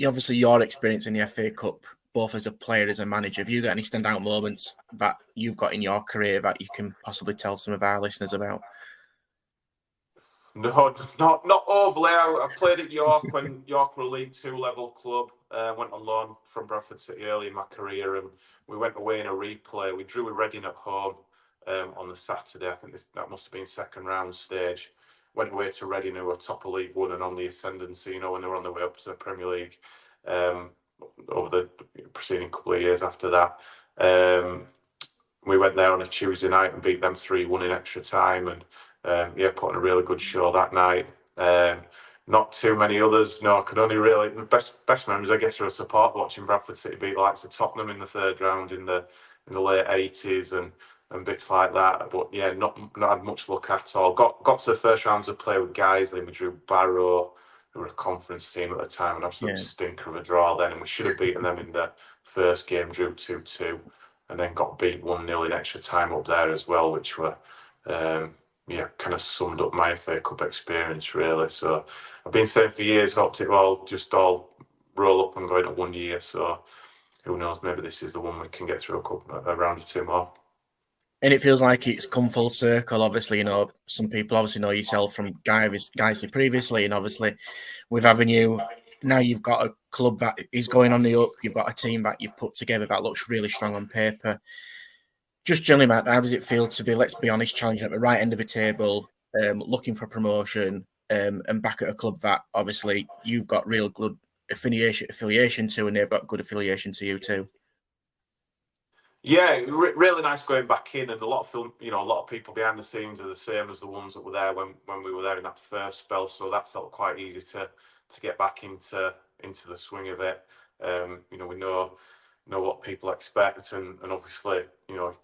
obviously your experience in the FA Cup, both as a player, as a manager, have you got any standout moments that you've got in your career that you can possibly tell some of our listeners about? No, not overly. I played at York when York were a League Two level club. Went on loan from Bradford City early in my career, and we went away in a replay. We drew with Reading at home on the Saturday. I think that must have been second round stage. Went away to Reading, who were top of League One and on the ascendancy, when they were on their way up to the Premier League over the preceding couple of years after that. We went there on a Tuesday night and beat them 3-1 in extra time, and yeah, put on a really good show that night. Not too many others. No, I could only really best memories, I guess, are a support watching Bradford City beat the likes of Tottenham in the third round in the late 80s and bits like that. But yeah, not had much luck at all. Got to the first rounds of play with Guisley. We drew Barrow, who were a conference team at the time, and absolute stinker of a draw then. And we should have beaten them in the first game, drew 2-2, and then got beat 1-0 in extra time up there as well, which were yeah, kind of summed up my FA Cup experience, really. So I've been saying for years, hoped it will just all roll up and go into 1 year. So who knows, maybe this is the one we can get through a round or two more. And it feels like it's come full circle. Obviously, some people obviously know yourself from Guisley previously, and obviously with Avenue, now you've got a club that is going on the up. You've got a team that you've put together that looks really strong on paper. Just generally, Matt, how does it feel to be, let's be honest, challenging at the right end of the table, looking for promotion, and back at a club that obviously you've got real good affiliation to, and they've got good affiliation to you too? Yeah, really nice going back in, and a lot of people behind the scenes are the same as the ones that were there when we were there in that first spell. So that felt quite easy to get back into the swing of it. We know what people expect, and obviously, you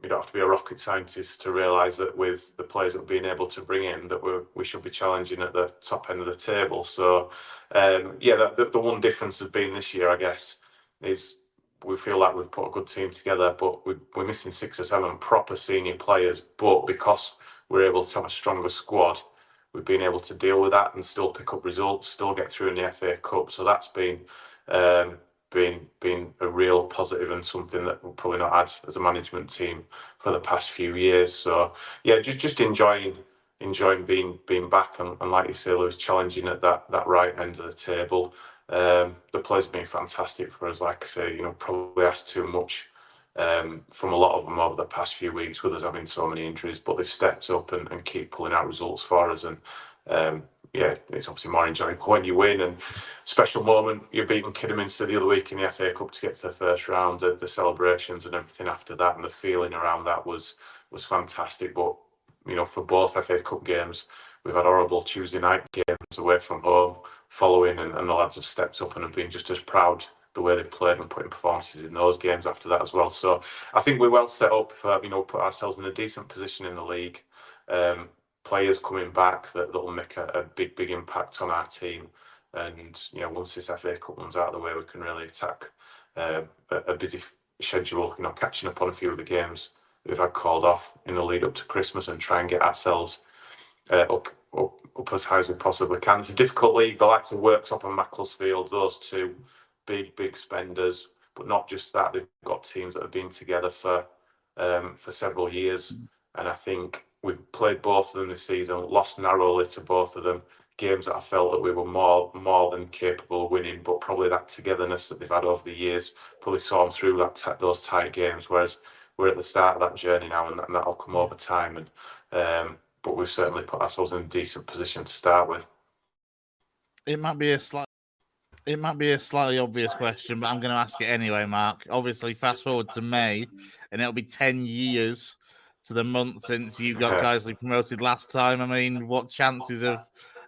don't have to be a rocket scientist to realise that with the players that we've been able to bring in, that we should be challenging at the top end of the table. So, the one difference has been this year, I guess, is we feel like we've put a good team together, but we're missing 6 or 7 proper senior players. But because we're able to have a stronger squad, we've been able to deal with that and still pick up results, still get through in the FA Cup. So that's been a real positive and something that we've probably not had as a management team for the past few years. So yeah, just enjoying being back and like you say, Lewis, challenging at that right end of the table. The players have been fantastic for us. Like I say, probably asked too much from a lot of them over the past few weeks with us having so many injuries, but they've stepped up and keep pulling out results for us. And it's obviously more enjoyable when you win. And special moment, you're beating Kidderminster the other week in the FA Cup to get to the first round. The celebrations and everything after that, and the feeling around that was fantastic. But for both FA Cup games, we've had horrible Tuesday night games away from home following, and the lads have stepped up and have been just as proud the way they've played and putting performances in those games after that as well. So I think we're well set up for, put ourselves in a decent position in the league. Players coming back that'll make a big impact on our team. And once this FA Cup runs out of the way, we can really attack a busy schedule. Catching up on a few of the games we've had called off in the lead up to Christmas and try and get ourselves up as high as we possibly can. It's a difficult league. The likes of Worksop and Macclesfield, those two big spenders, but not just that. They've got teams that have been together for several years, and I think we've played both of them this season, lost narrowly to both of them. Games that I felt that we were more than capable of winning, but probably that togetherness that they've had over the years probably saw them through those tight games. Whereas we're at the start of that journey now, and that'll come over time. And but we've certainly put ourselves in a decent position to start with. It might be a slightly obvious question, but I'm going to ask it anyway, Mark. Obviously, fast forward to May, and it'll be 10 years to the month since you got Guisley promoted last time. I mean, what chances of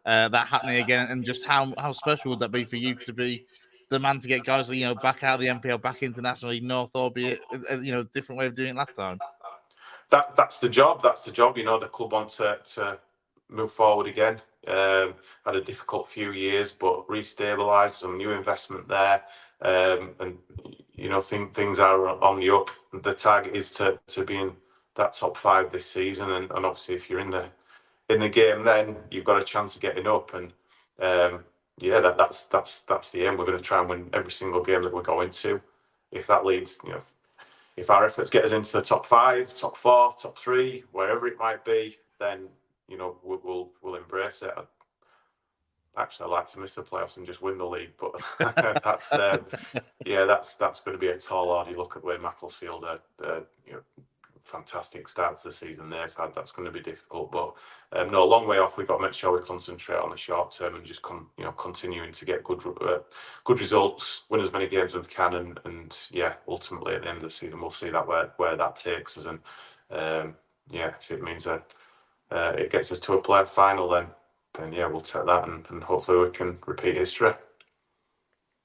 that happening again, and just how special would that be for you to be the man to get Guisley, back out of the NPL, back international League North, albeit a different way of doing it last time? That's the job. The club wants to move forward again. Had a difficult few years, but restabilised, some new investment there, and things are on the up. The target is to be in that top 5 this season, and obviously if you're in the game, then you've got a chance of getting up. And that's the aim. We're going to try and win every single game that we're going to. If that leads, if our efforts get us into the top 5, top 4, top 3, wherever it might be, then we'll embrace it. I'd like to miss the playoffs and just win the league, but that's going to be a tall order. You look at the way Macclesfield fantastic start to the season they've had. That's going to be difficult, but a long way off. We've got to make sure we concentrate on the short term and just continuing to get good results, win as many games as we can, and ultimately at the end of the season we'll see that where that takes us. And if it means that it gets us to a playoff final, then we'll take that, and hopefully we can repeat history.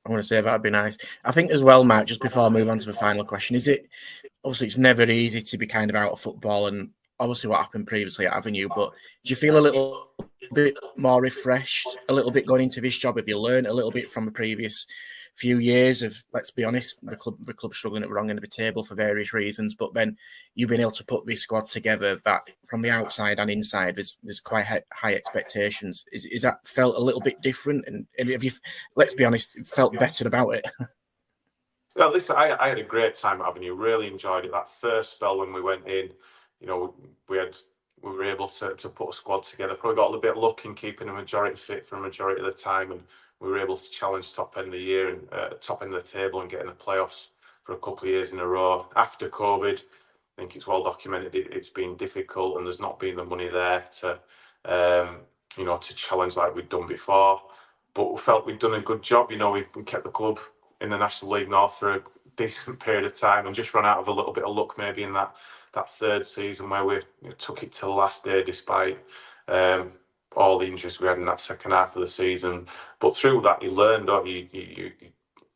I want to say that'd be nice. I think as well, Matt, just before I move on to the final question, obviously it's never easy to be kind of out of football, and obviously what happened previously at Avenue, but do you feel a little bit more refreshed, a little bit going into this job? Have you learned a little bit from the previous few years of, let's be honest, the club struggling at the wrong end of the table for various reasons, but then you've been able to put this squad together that from the outside and inside there's quite high expectations. Is that felt a little bit different? And have you, let's be honest, felt better about it? Well, listen, I had a great time at Avenue. Really enjoyed it. That first spell when we went in, we were able to put a squad together. Probably got a little bit of luck in keeping a majority fit for a majority of the time, and we were able to challenge top end of the year and top end of the table and get in the playoffs for a couple of years in a row. After COVID, I think it's well documented. It's been difficult, and there's not been the money there to challenge like we'd done before. But we felt we'd done a good job. We kept the club in the National League North for a decent period of time, and just run out of a little bit of luck maybe in that third season where we took it to the last day despite all the injuries we had in that second half of the season. But through that, you learned, you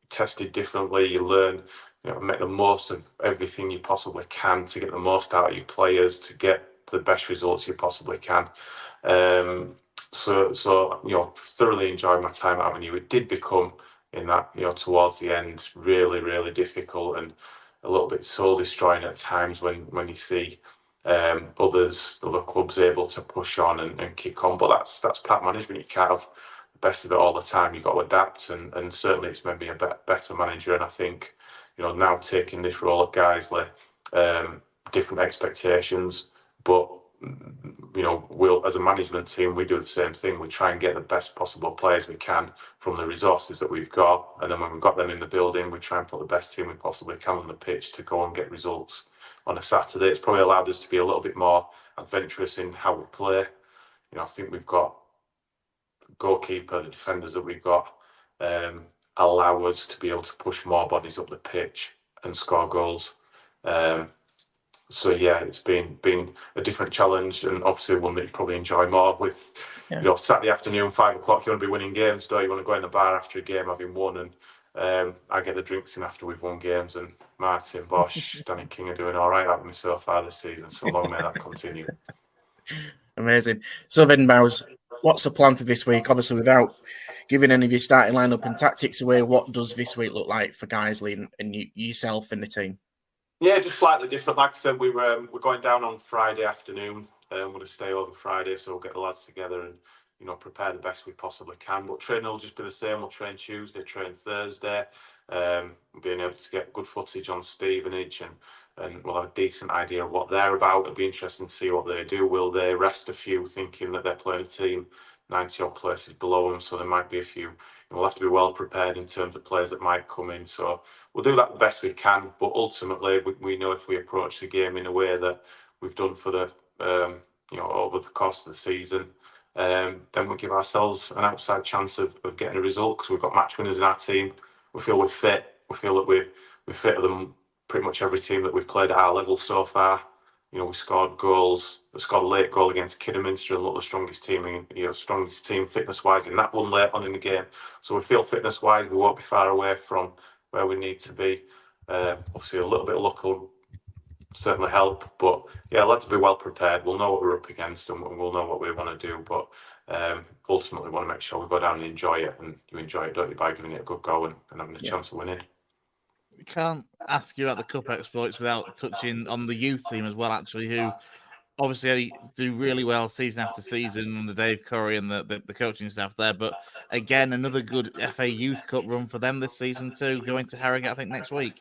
tested differently. You learn make the most of everything you possibly can to get the most out of your players, to get the best results you possibly can. So thoroughly enjoyed my time at Avenue. It did become, in that, towards the end, really, really difficult and a little bit soul destroying at times when you see other clubs able to push on and kick on. But that's part of management. You can't have the best of it all the time. You've got to adapt, and certainly it's made me a better manager. And I think, now taking this role at Guisley, different expectations, but we'll, as a management team, we do the same thing. We try and get the best possible players we can from the resources that we've got, and then when we've got them in the building, we try and put the best team we possibly can on the pitch to go and get results on a Saturday. It's probably allowed us to be a little bit more adventurous in how we play. I think we've got goalkeeper, the defenders that we've got allow us to be able to push more bodies up the pitch and score goals. So yeah, it's been a different challenge, and obviously one that you probably enjoy more. With Saturday afternoon, 5 o'clock, you want to be winning games, don't you? You want to go in the bar after a game having won, and I get the drinks in after we've won games, and Martin, Bosch, Danny King are doing all right out of me so far this season. So long may that continue. Amazing. So then, Mouse, what's the plan for this week? Obviously, without giving any of your starting lineup and tactics away, what does this week look like for Guisley and yourself and the team? Yeah, just slightly different. Like I said, we're going down on Friday afternoon. We're going to stay over Friday, so we'll get the lads together and prepare the best we possibly can. But training will just be the same. We'll train Tuesday, train Thursday. Being able to get good footage on Stevenage, and we'll have a decent idea of what they're about. It'll be interesting to see what they do. Will they rest a few, thinking that they're playing a team 90 odd places below them? So there might be a few. We'll have to be well prepared in terms of players that might come in. So we'll do that the best we can. But ultimately, we know if we approach the game in a way that we've done for the over the course of the season, then we'll give ourselves an outside chance of getting a result, because we've got match winners in our team. We feel we're fit. We feel that we're fitter than pretty much every team that we've played at our level so far. We scored goals. We scored a late goal against Kidderminster and looked the strongest team fitness-wise in that one late on in the game. So we feel fitness-wise we won't be far away from where we need to be. Obviously, a little bit of luck will certainly help, but yeah, let's be well prepared. We'll know what we're up against, and we'll know what we want to do. But ultimately, we want to make sure we go down and enjoy it, and you enjoy it, don't you, by giving it a good go and having a chance of winning. We can't ask you about the cup exploits without touching on the youth team as well, actually, who obviously do really well season after season under Dave Curry and the coaching staff there. But again, another good FA Youth Cup run for them this season too, going to Harrogate, I think, next week.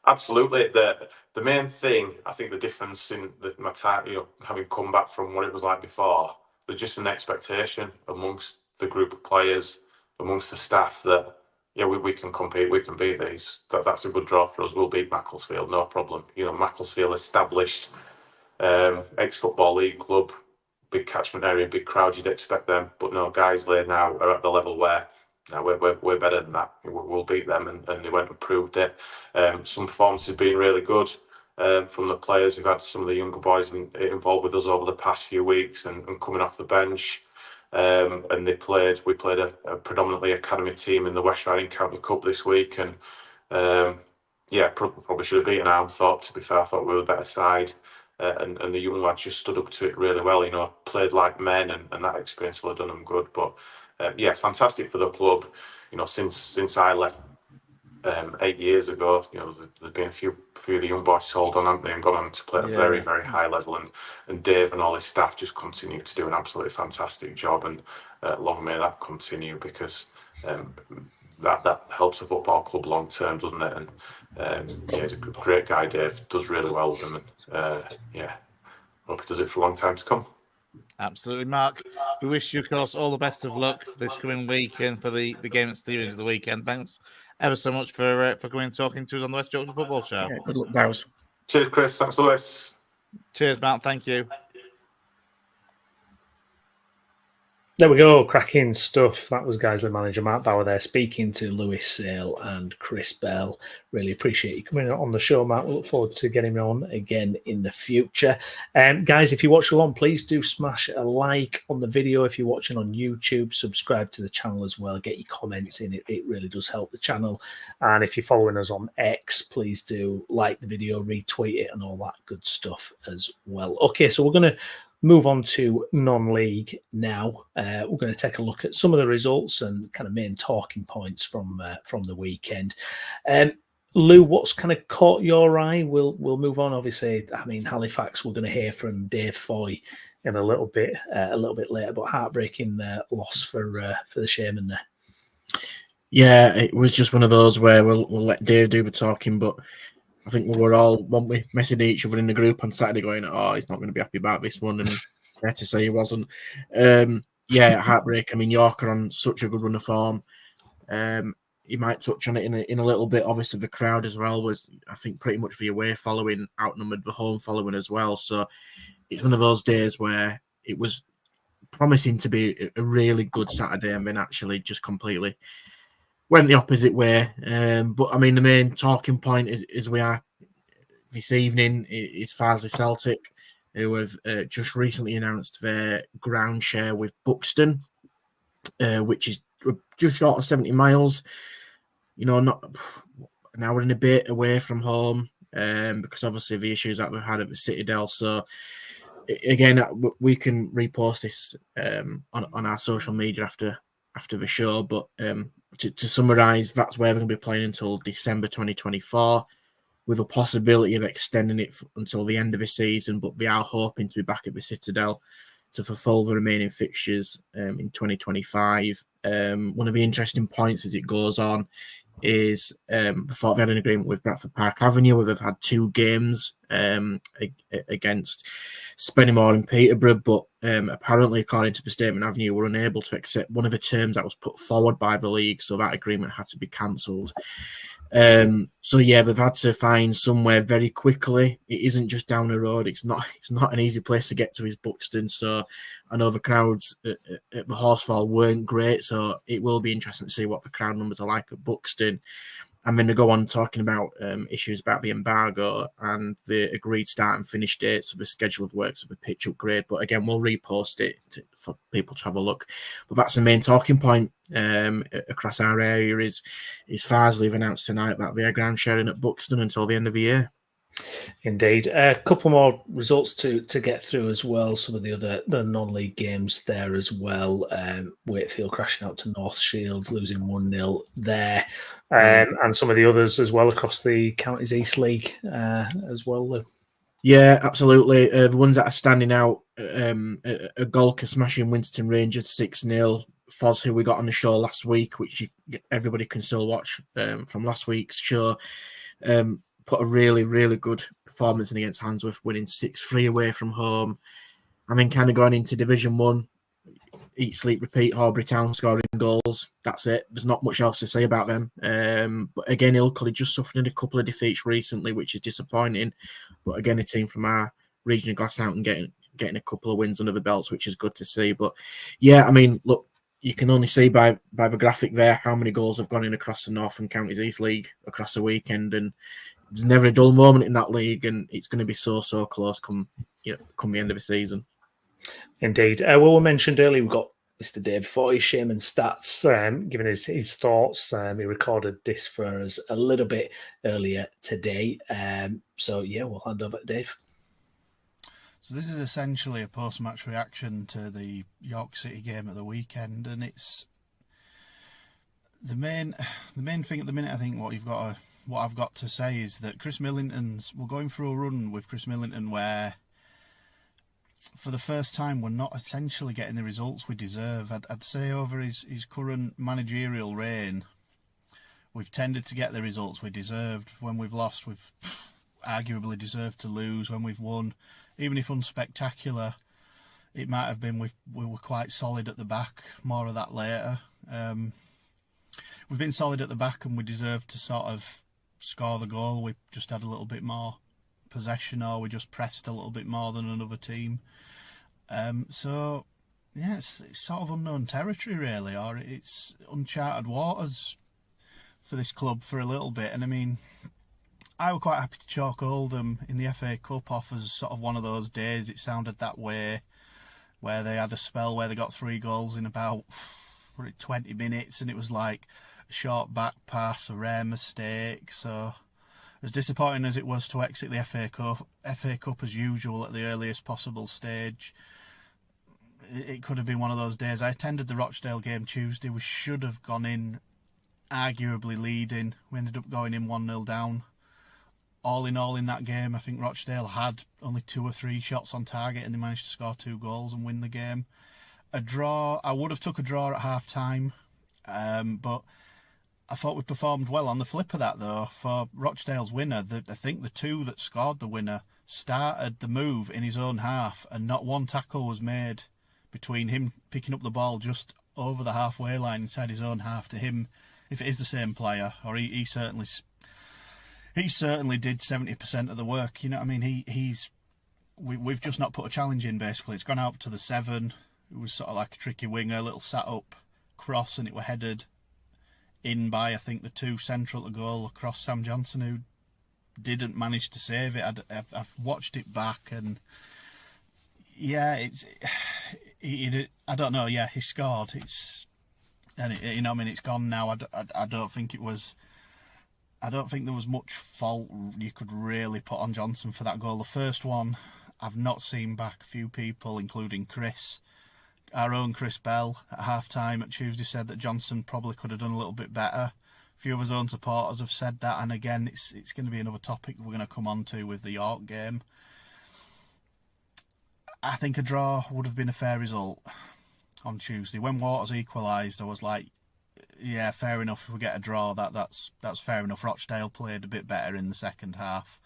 Absolutely. The main thing, I think the difference in my time, having come back from what it was like before, there's just an expectation amongst the group of players, amongst the staff, that we can compete, we can beat these. That's a good draw for us. We'll beat Macclesfield, no problem. Macclesfield established ex-Football League club, big catchment area, big crowd, you'd expect them. But no, Guisley now are at the level where we're better than that. We'll beat them, and they went and proved it. Some performances have been really good from the players. We've had some of the younger boys involved with us over the past few weeks and coming off the bench. And we played a predominantly academy team in the West Riding County Cup this week, and probably should have beaten Armthorpe, to be fair. I thought we were a better side, and the young lads just stood up to it really well, played like men, and that experience will have done them good. But fantastic for the club. Since I left 8 years ago, there's been a few of the young boys sold on, haven't they, and gone on to play at a very, very high level. And Dave and all his staff just continue to do an absolutely fantastic job, and long may that continue, because that helps the football club long term, doesn't it? And he's a great guy. Dave does really well with them, and hope he does it for a long time to come. Absolutely, Mark. We wish you, of course, all the best of luck this coming week and for the game at Stevenage at the weekend. Thanks ever so much for coming and talking to us on the West Yorkshire Football Show. Yeah, good luck, Bowers. Cheers, Chris. Thanks, Lewis. Cheers, Mark. Thank you. There we go, cracking stuff. That was Guiseley manager Matt Bower there speaking to Lewis Sale and Chris Bell. Really appreciate you coming on the show, Matt. We look forward to getting you on again in the future. Guys, if you watch along, please do smash a like on the video. If you're watching on YouTube, subscribe to the channel as well. Get your comments in. It really does help the channel. And if you're following us on X, please do like the video, retweet it, and all that good stuff as well. Okay, so we're going to move on to non-league now. We're going to take a look at some of the results and kind of main talking points from the weekend. Lou, what's kind of caught your eye? We'll move on. Obviously, I mean, Halifax, we're going to hear from Dave Foy in a little bit later, but heartbreaking loss for the Shaman there. Yeah, it was just one of those where we'll let Dave do the talking, but I think we were all, weren't we, messaging each other in the group on Saturday going, oh, he's not going to be happy about this one, and fair to say he wasn't. Yeah, heartbreak. I mean, York are on such a good run of form. You might touch on it in a little bit. Obviously, the crowd as well was, I think, pretty much the away following outnumbered the home following as well. So it's one of those days where it was promising to be a really good Saturday and then actually just completely went the opposite way. But I mean, the main talking point is we are this evening is Farsley Celtic, who have just recently announced their ground share with Buxton, which is just short of 70 miles. You know, not an hour and a bit away from home, because obviously the issues that we've had at the Citadel. So again, we can repost this on our social media after the show. But to summarise, that's where we're going to be playing until December 2024, with a possibility of extending it until the end of the season. But they are hoping to be back at the Citadel to fulfil the remaining fixtures in 2025. One of the interesting points as it goes on is before they had an agreement with Bradford Park Avenue, where they've had 2 games against Spennymoor and Peterborough, but apparently, according to the statement, Avenue were unable to accept one of the terms that was put forward by the league, so that agreement had to be cancelled. So yeah, they've had to find somewhere very quickly. It isn't just down the road. It's not an easy place to get to, is Buxton. So I know the crowds at the Horsefall weren't great, so it will be interesting to see what the crowd numbers are like at Buxton. I'm going to go on talking about issues about the embargo and the agreed start and finish dates of the schedule of works of the pitch upgrade. But again, we'll repost it for people to have a look. But that's the main talking point across our area is Farsley have announced tonight that they are ground sharing at Buxton until the end of the year. Indeed. A couple more results to get through as well. Some of the non-league games there as well. Wakefield crashing out to North Shields, losing 1-0 there. And some of the others as well across the Counties East League as well, Lou. Yeah, absolutely. The ones that are standing out, a Golka smashing Winston Rangers 6-0. Foz, who we got on the show last week, which everybody can still watch from last week's show, put a really, really good performance in against Handsworth, winning 6-3 away from home. I mean, kind of going into Division 1, eat, sleep, repeat, Horbury Town scoring goals. That's it. There's not much else to say about them. But again, Ilkley just suffered a couple of defeats recently, which is disappointing. But again, a team from our region of Glasshountain getting a couple of wins under the belts, which is good to see. But yeah, I mean, look, you can only see by the graphic there how many goals have gone in across the North and Counties East League across the weekend, and there's never a dull moment in that league, and it's going to be so close come the end of the season. Indeed. Well, we mentioned earlier, we've got Mr. Dave Foy, Shaman Stats, giving his thoughts. He recorded this for us a little bit earlier today. So, yeah, we'll hand over to Dave. So this is essentially a post-match reaction to the York City game at the weekend, and it's the main thing at the minute. I think what I've got to say is that we're going through a run with Chris Millington where, for the first time, we're not essentially getting the results we deserve. I'd say over his current managerial reign, we've tended to get the results we deserved. When we've lost, we've arguably deserved to lose. When we've won, even if unspectacular, it might have been we were quite solid at the back. More of that later. We've been solid at the back and we deserved to sort of score the goal. We just had a little bit more possession, or we just pressed a little bit more than another team. So yeah, it's sort of unknown territory really, or it's uncharted waters for this club for a little bit. And I mean, I were quite happy to chalk Oldham in the FA Cup off as sort of one of those days. It sounded that way, where they had a spell where they got 3 goals in about 20 minutes, and it was like a short back pass, a rare mistake. So as disappointing as it was to exit the FA Cup as usual at the earliest possible stage, it could have been one of those days. I attended the Rochdale game Tuesday. We should have gone in arguably leading. We ended up going in 1-0 down. All in all, in that game, I think Rochdale had only 2 or 3 shots on target, and they managed to score 2 goals and win the game. A draw, I would have took a draw at half time, but I thought we performed well. On the flip of that, though, for Rochdale's winner, I think the 2 that scored the winner started the move in his own half, and not one tackle was made between him picking up the ball just over the halfway line inside his own half to him, if it is the same player, or he certainly did 70% of the work. You know what I mean? We've just not put a challenge in, basically. It's gone out to the 7. It was sort of like a tricky winger, a little sat up cross, and it were headed in by, I think, the 2 central to goal across Sam Johnson, who didn't manage to save it. I've watched it back, and yeah, I don't know. Yeah, he scored. You know what I mean? It's gone now. I don't think it was. I don't think there was much fault you could really put on Johnson for that goal. The first one, I've not seen back. A few people, including Chris, our own Chris Bell, at half-time at Tuesday said that Johnson probably could have done a little bit better. A few of his own supporters have said that, and again, it's going to be another topic we're going to come on to with the York game. I think a draw would have been a fair result on Tuesday. When Waters equalised, I was like, yeah, fair enough. If we get a draw, that's fair enough. Rochdale played a bit better in the second half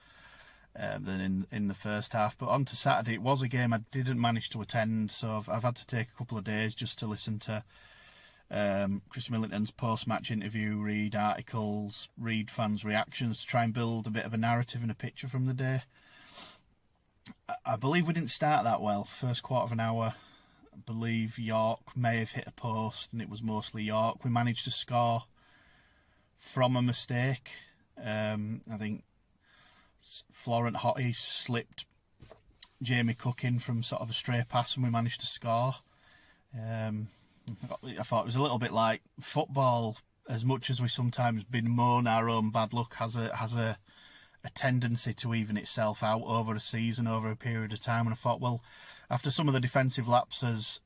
than in the first half. But on to Saturday, it was a game I didn't manage to attend, so I've had to take a couple of days just to listen to Chris Millington's post-match interview, read articles, read fans' reactions to try and build a bit of a narrative and a picture from the day. I believe we didn't start that well. First quarter of an hour, I believe York may have hit a post, and it was mostly York. We managed to score from a mistake. I think Florent Hottie slipped Jamie Cook in from sort of a stray pass, and we managed to score. I thought it was a little bit like football. As much as we sometimes bemoan our own bad luck, has a tendency to even itself out over a season, over a period of time. And I thought, well, after some of the defensive lapses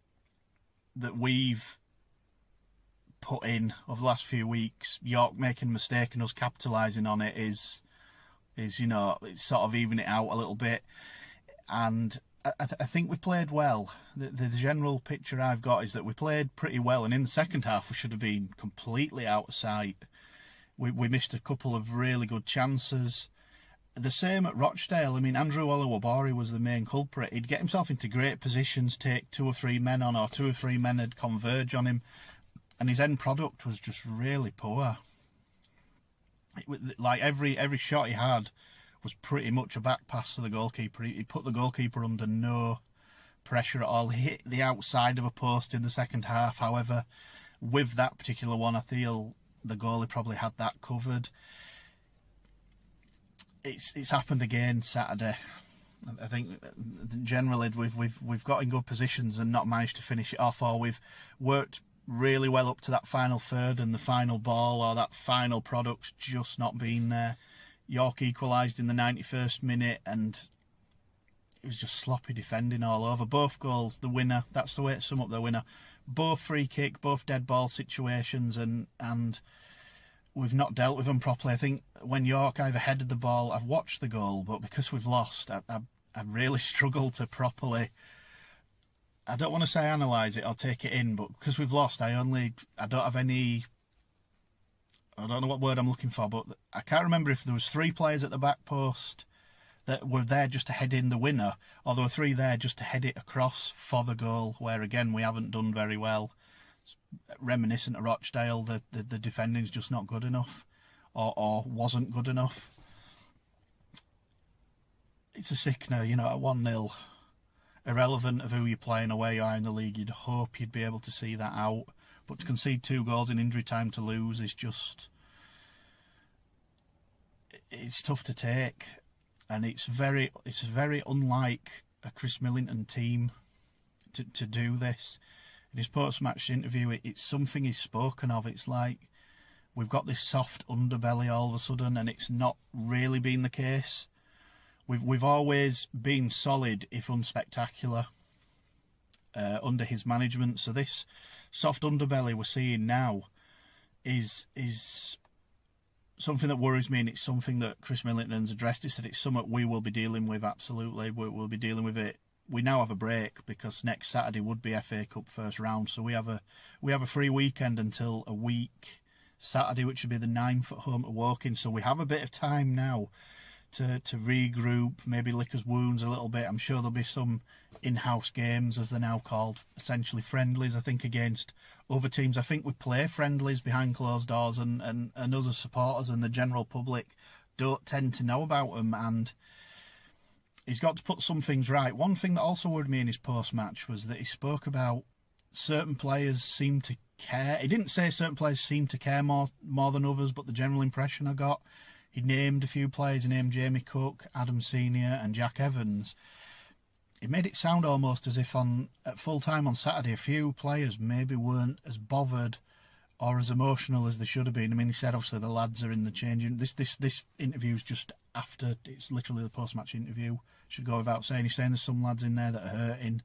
that we've put in over the last few weeks, York making a mistake and us capitalising on it is it's sort of even it out a little bit. And I think we played well. The general picture I've got is that we played pretty well, and in the second half we should have been completely out of sight. We missed a couple of really good chances. The same at Rochdale. I mean, Andrew Olawabori was the main culprit. He'd get himself into great positions, take 2 or 3 men on, or 2 or 3 men would converge on him, and his end product was just really poor. Like every shot he had was pretty much a back pass to the goalkeeper. He put the goalkeeper under no pressure at all. He hit the outside of a post in the second half. However, with that particular one, I feel the goalie probably had that covered. It's happened again Saturday. I think generally we've got in good positions and not managed to finish it off, or we've worked really well up to that final third and the final ball, or that final product's just not been there. York equalised in the 91st minute, and it was just sloppy defending all over. Both goals, the winner, that's the way to sum up the winner. Both free kick, both dead ball situations, and we've not dealt with them properly. I think when York either headed the ball, I've watched the goal, but because we've lost, I really struggled to properly, I don't want to say analyse it or take it in, but because we've lost, I don't have any, I don't know what word I'm looking for, but I can't remember if there was 3 players at the back post that were there just to head in the winner, or there were 3 there just to head it across for the goal, where again we haven't done very well. It's reminiscent of Rochdale, the defending's just not good enough, or wasn't good enough. It's a sickener, at 1-0. irrelevant of who you're playing or where you are in the league, you'd hope you'd be able to see that out. But to concede 2 goals in injury time to lose is just... it's tough to take. And it's very unlike a Chris Millington team to do this. In his post-match interview, it's something he's spoken of. It's like we've got this soft underbelly all of a sudden, and it's not really been the case. We've always been solid, if unspectacular, under his management. So this soft underbelly we're seeing now is something that worries me, and it's something that Chris Millington's addressed. He said it's something we will be dealing with, absolutely. We'll be dealing with it. We now have a break because next Saturday would be FA Cup first round, so we have a free weekend until a week Saturday, which would be the 9th at home to Woking. So we have a bit of time now to regroup, maybe lick his wounds a little bit. I'm sure there'll be some in-house games, as they're now called, essentially friendlies, I think, against other teams. I think we play friendlies behind closed doors, and other supporters and the general public don't tend to know about them, and he's got to put some things right. One thing that also worried me in his post-match was that he spoke about certain players seem to care. He didn't say certain players seem to care more than others, but the general impression I got, he named a few players. He named Jamie Cook, Adam Senior and Jack Evans. It made it sound almost as if at full time on Saturday, a few players maybe weren't as bothered or as emotional as they should have been. I mean, he said obviously the lads are in the changing. This interview's just after. It's literally the post-match interview. Should go without saying. He's saying there's some lads in there that are hurting.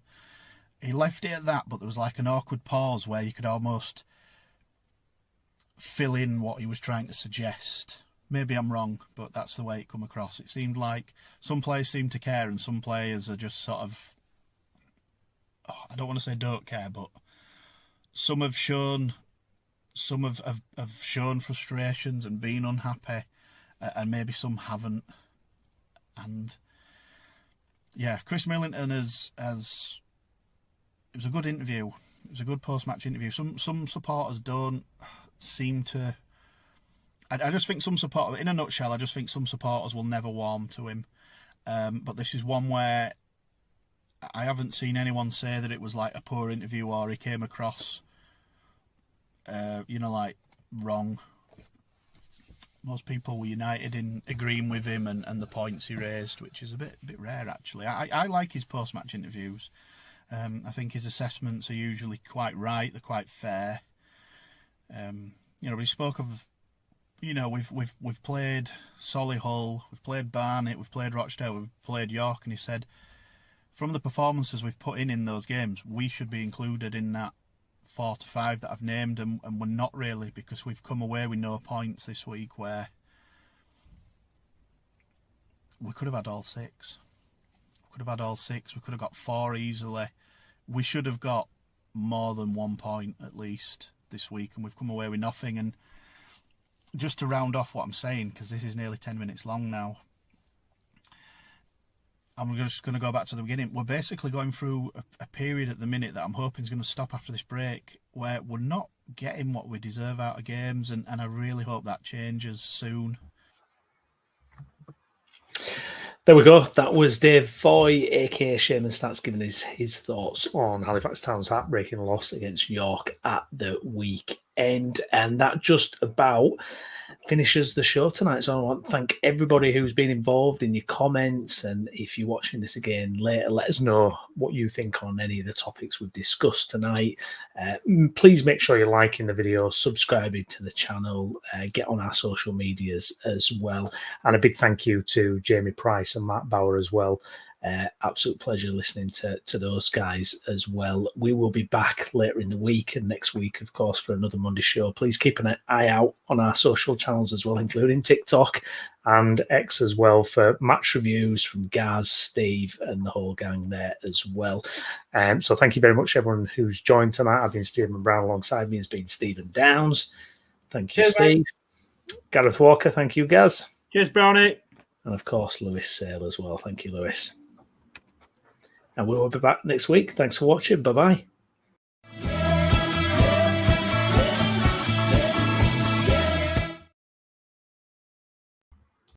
He left it at that, but there was like an awkward pause where you could almost fill in what he was trying to suggest. Maybe I'm wrong, but that's the way it come across. It seemed like some players seem to care and some players are just sort of, I don't want to say don't care, but some have shown frustrations and been unhappy, and maybe some haven't. And yeah, Chris Millington has it was a good interview. It was a good post-match interview. Some supporters don't seem to. I just think some supporters, in a nutshell, I just think some supporters will never warm to him. But this is one where I haven't seen anyone say that it was like a poor interview or he came across, like wrong. Most people were united in agreeing with him and the points he raised, which is a bit rare actually. I like his post-match interviews. I think his assessments are usually quite right. They're quite fair. But he spoke of, we've played Solihull, we've played Barnet, we've played Rochdale, we've played York, and he said from the performances we've put in those games, we should be included in that 4 to 5 that I've named, and we're not really, because we've come away with no points this week where we could have had all 6. We could have got 4 easily. We should have got more than 1 point at least this week, and we've come away with nothing. And just to round off what I'm saying, because this is nearly 10 minutes long now, I'm just going to go back to the beginning. We're basically going through a period at the minute that I'm hoping is going to stop after this break, where we're not getting what we deserve out of games, and I really hope that changes soon. There we go. That was Dave Foy, aka Shaman Stats, giving his thoughts on Halifax Town's heartbreaking loss against York at the weekend. And that just about finishes the show tonight. So I want to thank everybody who's been involved in your comments. And if you're watching this again later, let us know what you think on any of the topics we've discussed tonight. Please make sure you're liking the video, subscribing to the channel, get on our social medias as well. And a big thank you to Jamie Price and Matt BOWER as well. Absolute pleasure listening to those guys as well. We will be back later in the week and next week, of course, for another Monday show. Please keep an eye out on our social channels as well, including TikTok and X as well, for match reviews from Gaz, Steve, and the whole gang there as well. So thank you very much, everyone who's joined tonight. I've been Stephen Brown. Alongside me has been Stephen Downs. Thank you, Steve. Gareth Walker. Thank you, Gaz. Cheers, Brownie. And of course, Lewis Sale as well. Thank you, Lewis. And we will be back next week. Thanks for watching. Bye-bye.